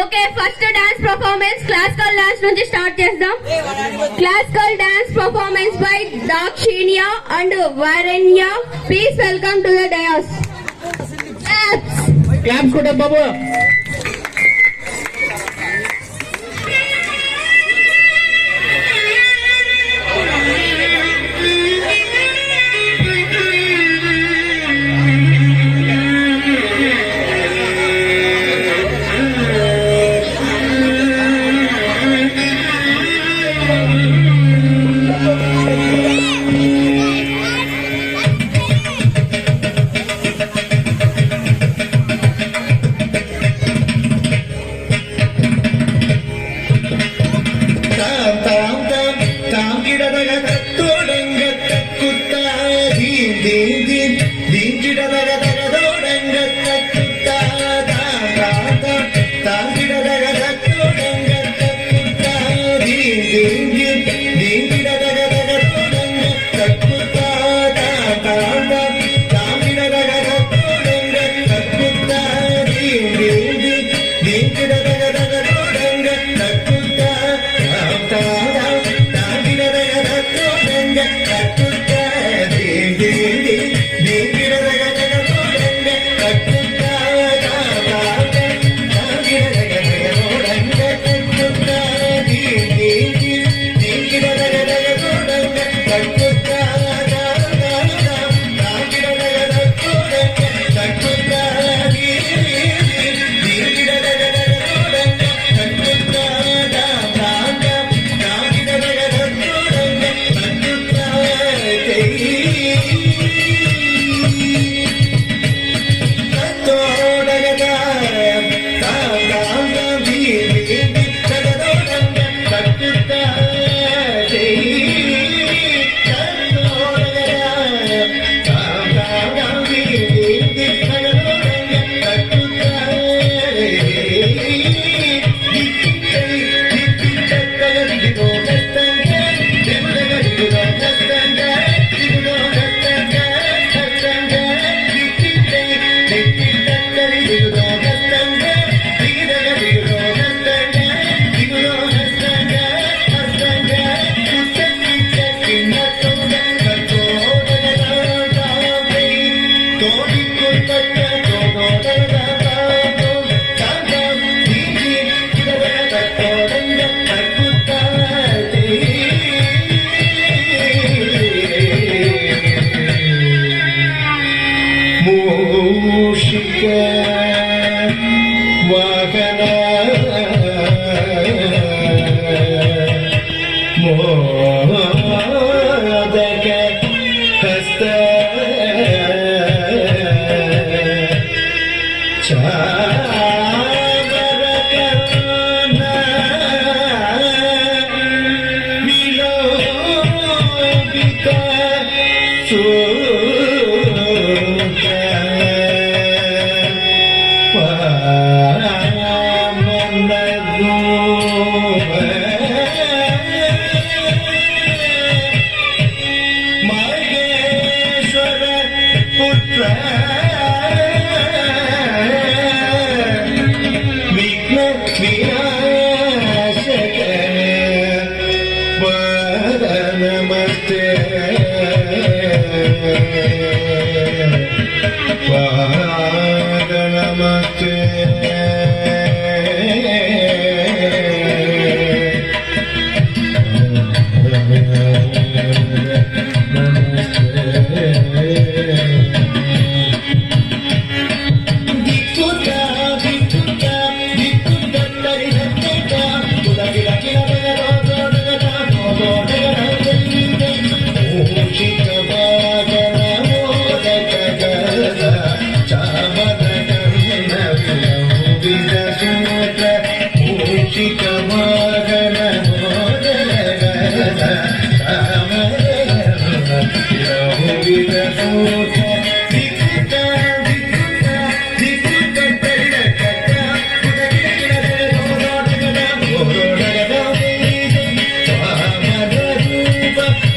Okay, first dance performance classical dance నుంచి స్టార్ట్ చేద్దాం. Classical dance performance by Dakshinya and Varanya. Please welcome to the dais. Claps కొట్టే బాబు.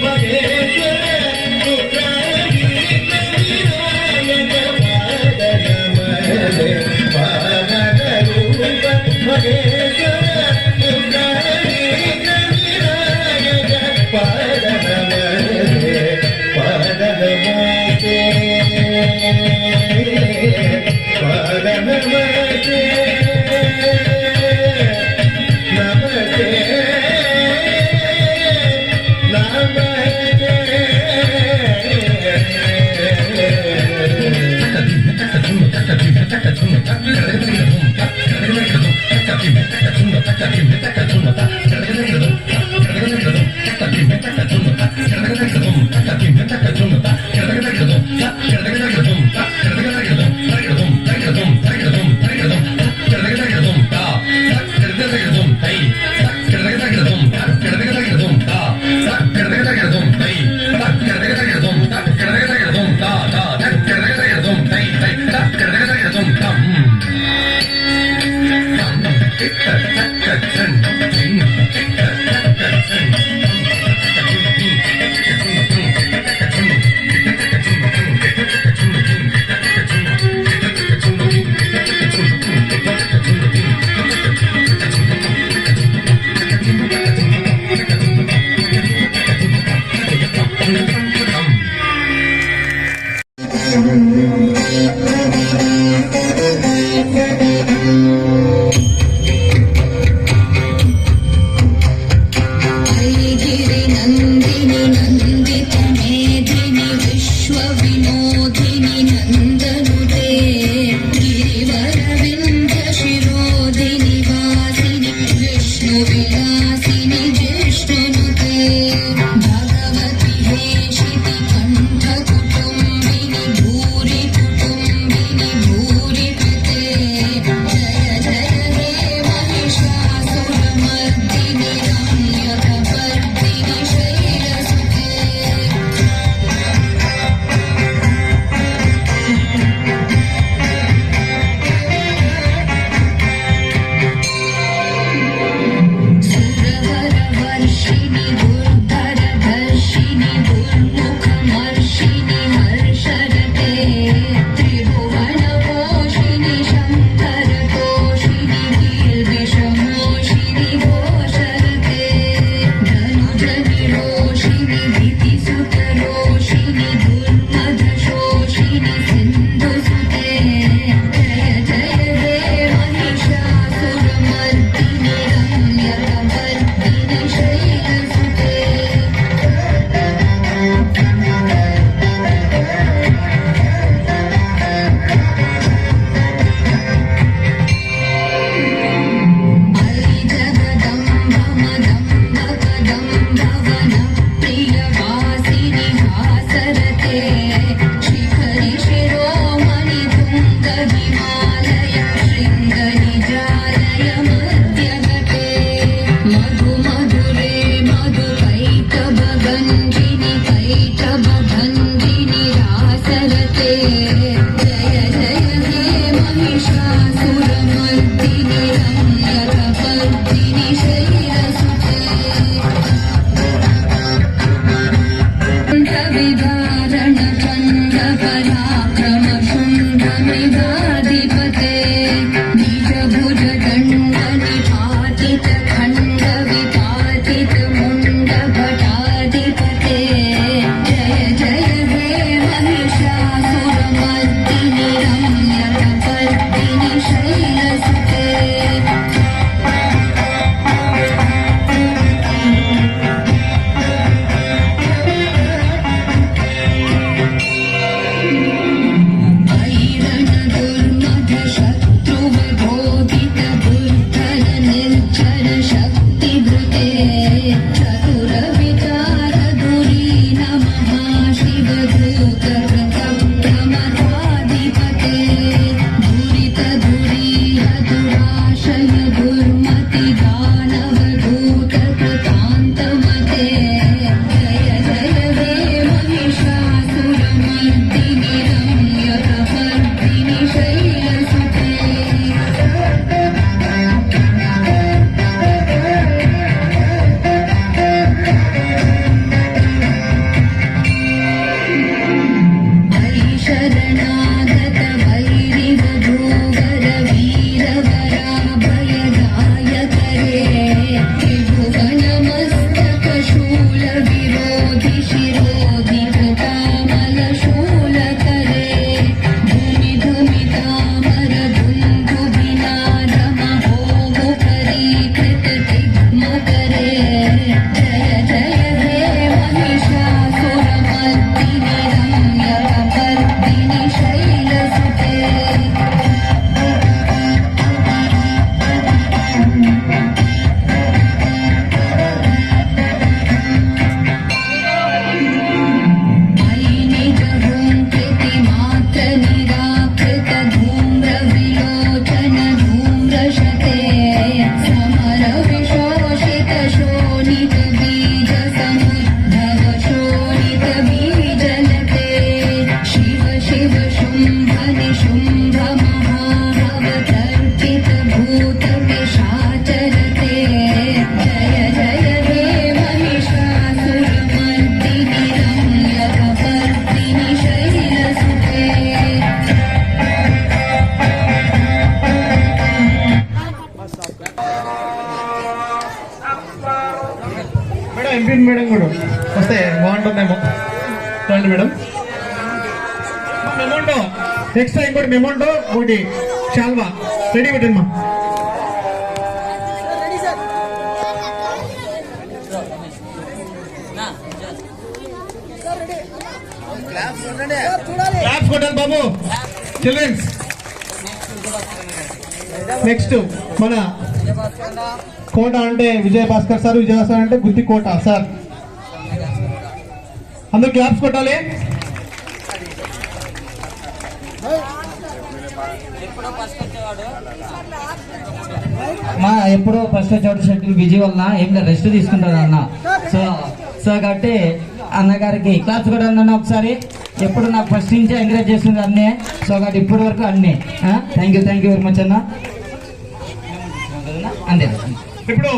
Mother, ఎంపీ మేడం కూడా వస్తే బాగుంటుందేమో. రండి మేడం. మెమోంటో ఎక్స్ట్రా ఇంకోటి మెమోంటో ఒకటి షాల్వా రెడీ పెట్టండి మా. క్లాప్స్ కొట్టాలి బాబు చిల్డ్రన్స్. నెక్స్ట్ మన కోట అంటే విజయభాస్కర్ సార్, విజయభాస్కర్ అంటే గుత్తి కోట సార్. అందరూ క్లాప్స్ కొట్టాలి. మా ఎప్పుడో ఫస్ట్ వచ్చేవాడు షెడ్యూల్ బిజీ వల్ల ఏం రెస్ట్ తీసుకుంటారు అన్న. సో కాబట్టి అన్నగారికి క్లాస్ కూడా అన్న ఒకసారి. ఎప్పుడు నాకు ఫస్ట్ నుంచే ఎంకరేజ్ చేస్తుంది అన్నే. సో కాబట్టి ఇప్పటి వరకు అన్నీ థ్యాంక్ యూ వెరీ మచ్ అన్న. అంతే ఇప్పుడు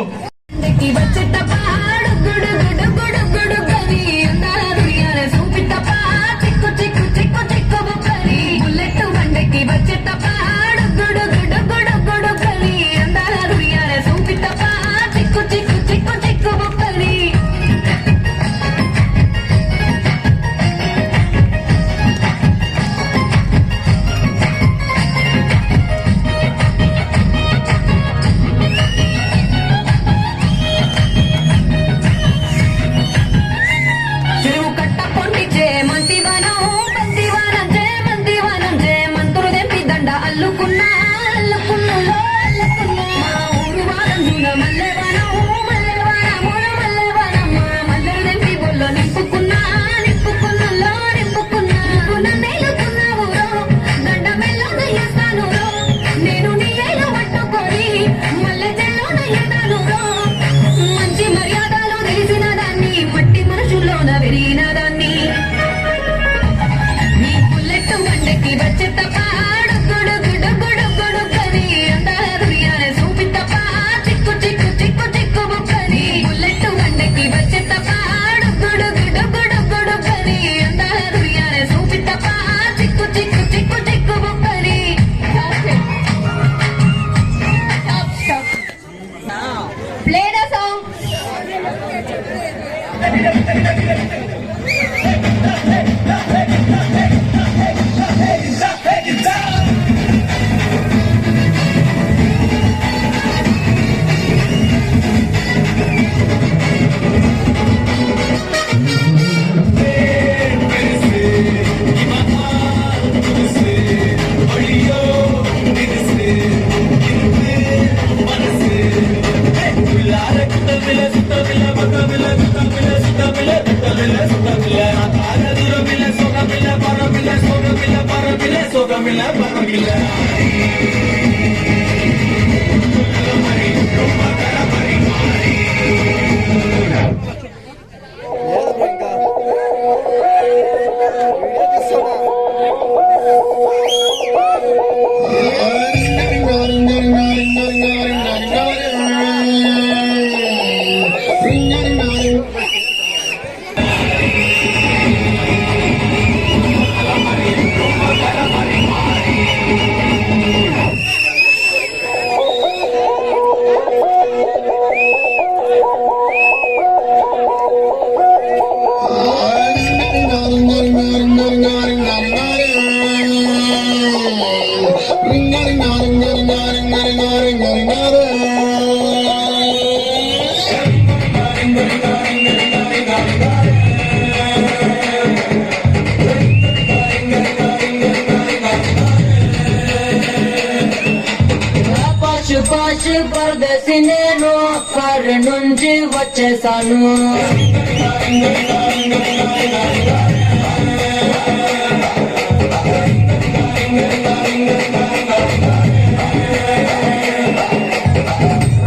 పరదేశి నేను కారు నుంచి వచ్చేసాను.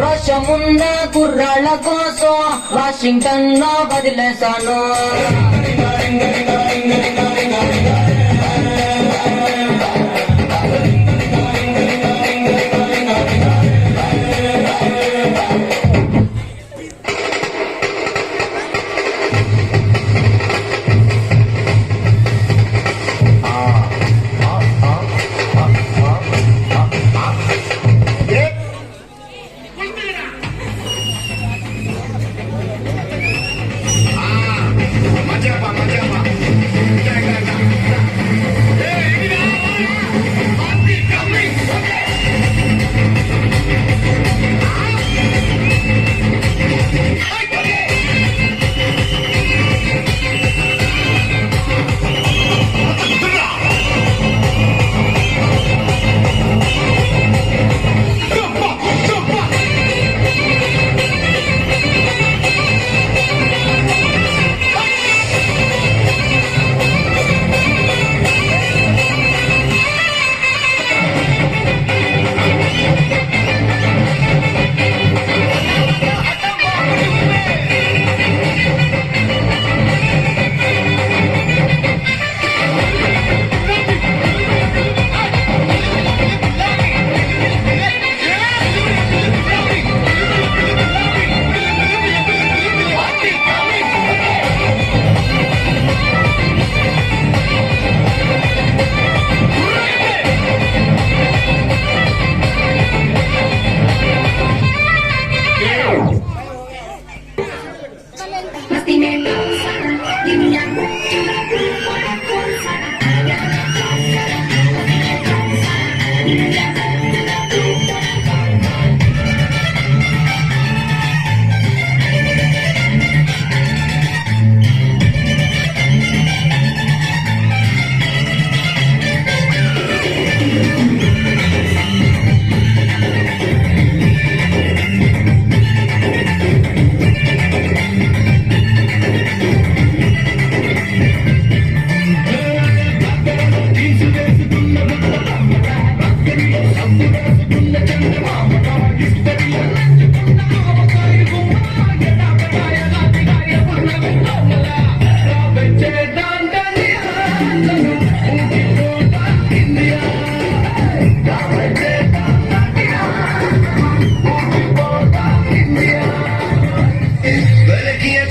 రోషమున్న గుర్రాల కోసం వాషింగ్టన్ లో వదిలేశాను.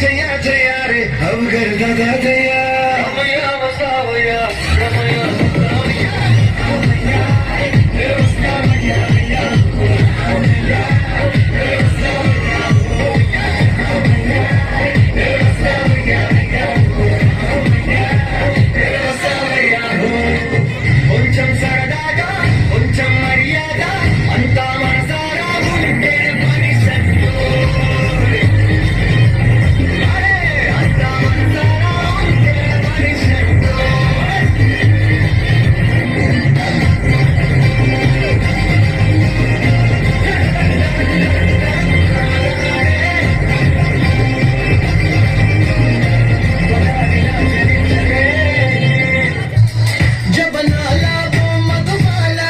జయ జయ రే అవగర్ గదా జయ రమయ వసావయ రమయ కొంచెం సరదాగా కొంచెం మర్యాద అంతా మనసారా ఉంటే పని సత్తు అంతా మనసారా ఉంటే పని సత్తు జబనాల మధుమాల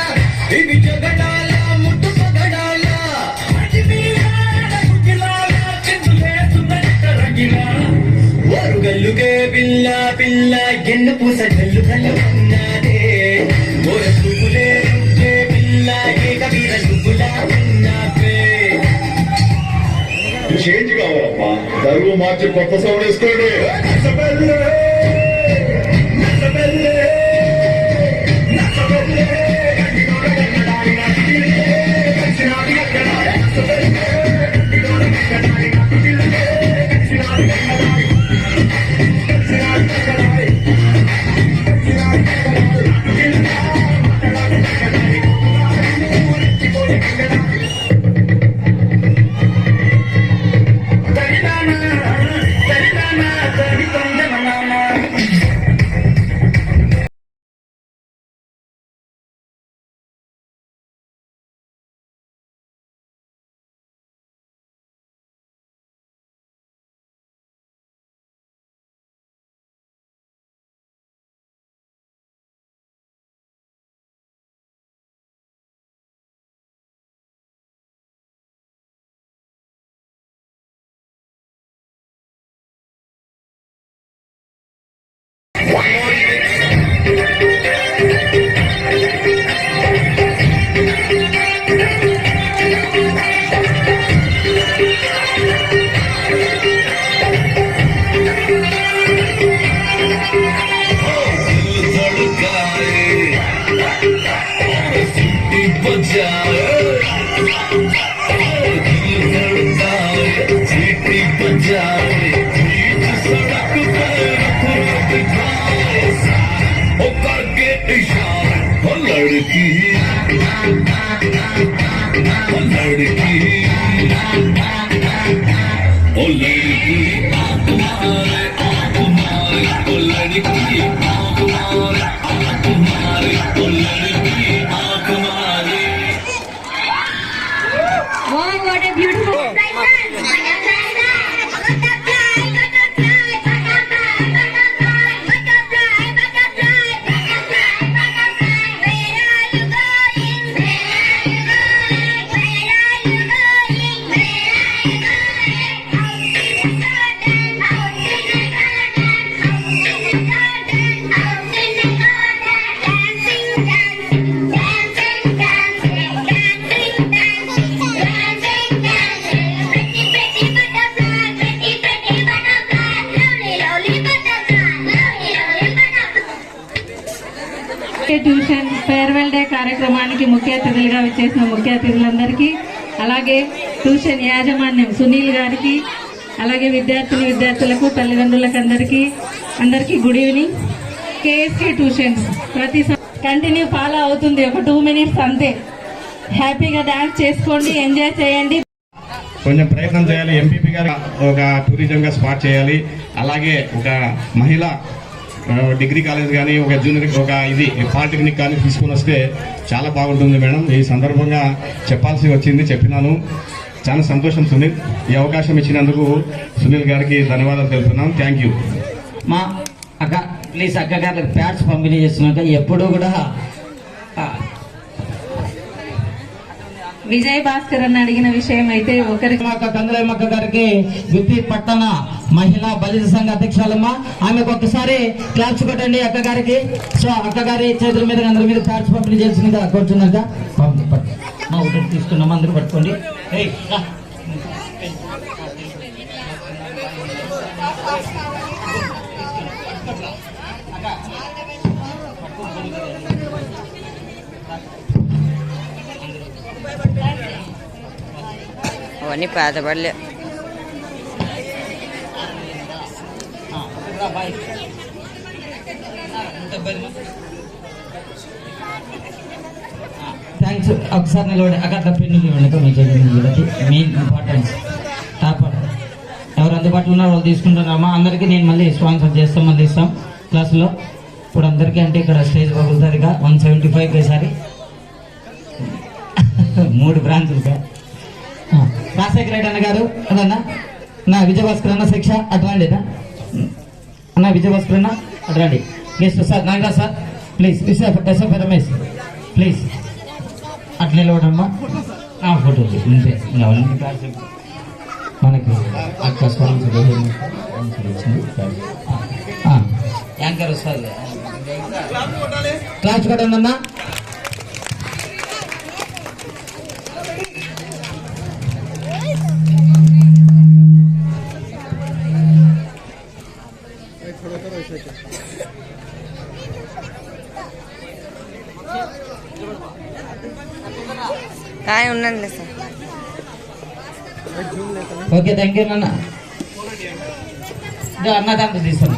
ఇవి జగడాల ముట్టు పగడాల ఓరుగల్లుగే పిల్ల పిల్ల ఎన్ను పూస జల్లు కల్లు ఉన్నదే ఓర పువ్వులే రుద్దే పిల్ల ఏక వీర నువ్వులా ఉన్నావే చేంజ్ కావాలమ్మా దరువు మార్చి కొత్త సౌండ్ వేసుకోండి Wow, what a beautiful tuition farewell day కార్యక్రమానికి ముఖ్య అతిథులుగా వచ్చేసిన ముఖ్య అతిథులందరికీ, అలాగే ట్యూషన్ యాజమాన్యం సునీల్ గారికి, అలాగే విద్యార్థులకు తల్లిదండ్రులకు అందరికీ గుడ్ ఈవినింగ్. కేఎస్కే ట్యూషన్స్ ప్రతి కంటిన్యూ ఫాలో అవుతుంది. ఒక 2 minutes అంతే. హ్యాపీగా డాన్స్ చేసుకోండి, ఎంజాయ్ చేయండి. కొంచెం ప్రయత్నం చేయాలి. ఎంపీపీ గారు ఒక టూరిజంగా స్పాట్ చేయాలి. అలాగే ఒక మహిళా డిగ్రీ కాలేజ్ కానీ ఒక జూనియర్ ఒక ఇది పాలిటెక్నిక్ కానీ తీసుకుని వస్తే చాలా బాగుంటుంది మేడం. ఈ సందర్భంగా చెప్పాల్సి వచ్చింది, చెప్పినాను. చాలా సంతోషం సునీల్. ఈ అవకాశం ఇచ్చినందుకు సునీల్ గారికి ధన్యవాదాలు తెలుపుతున్నాం. Thank you. మా అక్క ప్లీజ్ అక్క గారికి ప్యాడ్స్ పంపిణీ చేస్తున్నాక ఎప్పుడూ కూడా విజయ్ భాస్కర్ అని అడిగిన విషయం అయితే ఒకరికి కందులమ్మ గారికి విపి పట్టణ మహిళా బలిజ సంఘ అధ్యక్షులమ్మ, ఆమెకు ఒక్కసారి క్లాప్స్ కొట్టండి అక్క గారికి. సో అక్క గారి చేతుల మీద అందరి మీద ప్యాడ్స్ పంపిణీ చేసిందిగా కోరుచున్నాక మా ఒకటి తీసుకున్నాం, అందరూ పట్టుకోండి. అవన్నీ పేదపడలే. థ్యాంక్స్. ఒకసారి నిలబడి అక్కడ పెన్నులు ఇవ్వండి. మీ వీళ్ళకి మెయిన్ ఇంపార్టెన్స్ టాపర్ ఎవరు అందుబాటులో ఉన్నారో వాళ్ళు తీసుకుంటున్నామా. అందరికీ నేను మళ్ళీ స్పాన్సర్ చేస్తాం, మళ్ళీ ఇస్తాం క్లాసులో. ఇప్పుడు అందరికీ అంటే ఇక్కడ స్టేజ్ పగులుతుందిగా 175 ఈసారి 3 బ్రాంచులుగా. రాజశేఖర రెడ్డి అన్న గారు అదన్నా నా విజయభాస్కర్ అన్న శిక్ష అట్లాంటిదా అన్న, విజయభాస్కర్ అన్న అట్లాంటి guest sir Naga sir please. SF Ramesh please అట్లా నిలవడమ్మా. ఫోటో ఉంటే మనకి అక్క స్పాన్సర్ యాంకర్ వస్తుంది. క్లాస్ కొట్టండి అన్న. ఉండండి సార్. ఓకే థ్యాంక్ యూ అన్న. అన్నదాంతో తీసుకోండి.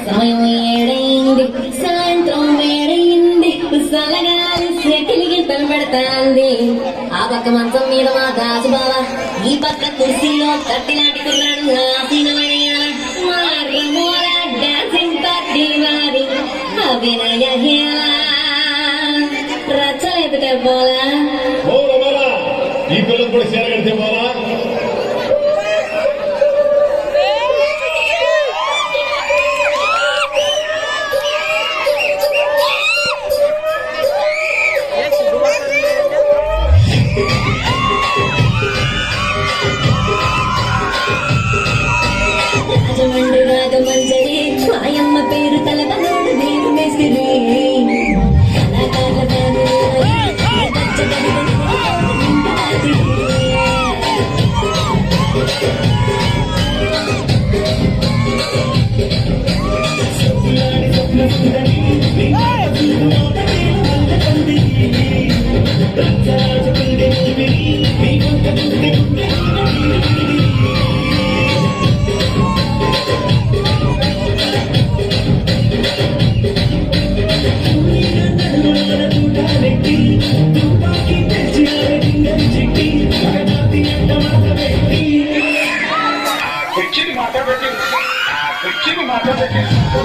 సమయం ఏడైంది, సాయంత్రం వేడైంది, సలగాలి సెటిలిగి తనబడతాంది. ఆ పక్క మంచం మీద మా దాసు బావ, ఈ పక్క కుర్సీలో తట్టినాటి కుర్రాడు డాన్సింగ్ పార్టీ వారి అభినయ రచ్చలేదుటే పోలా ఈ పిల్లలు కూడా చేరగడితే పోలా. రాజమండ్రి రాగమంజరి మాయమ్మ పేరు తలపనోడు నేను మేస్తిరి కళాకారుల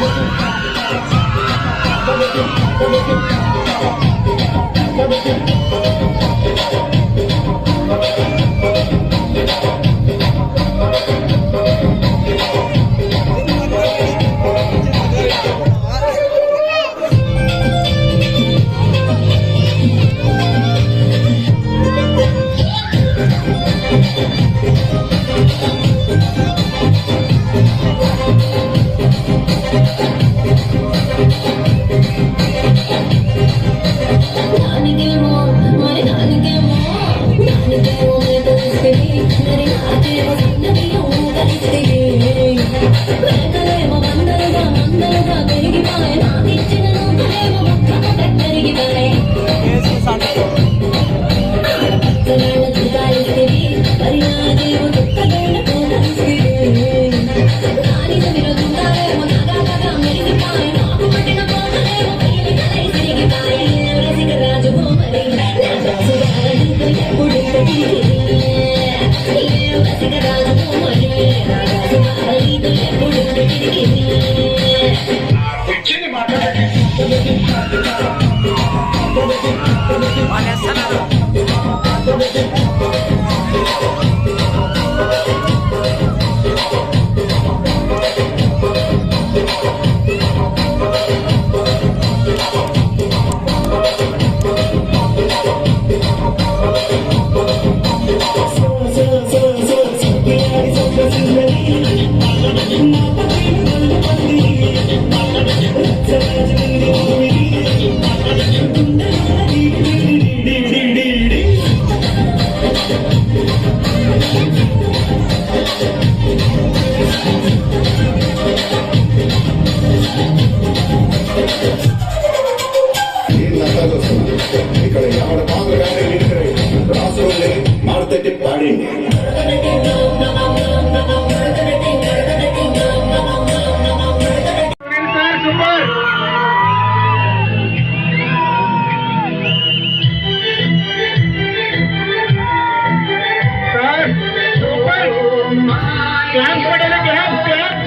క్లాస్ పడాలి, క్లాస్ క్లాస్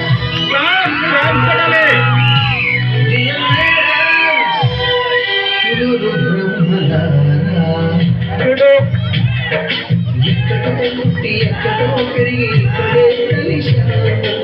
క్లాస్ క్లాస్ పడాలి. ఎక్కడో పుట్టి ఎక్కడో పెరిగి ఇక్కడే కలిశాము.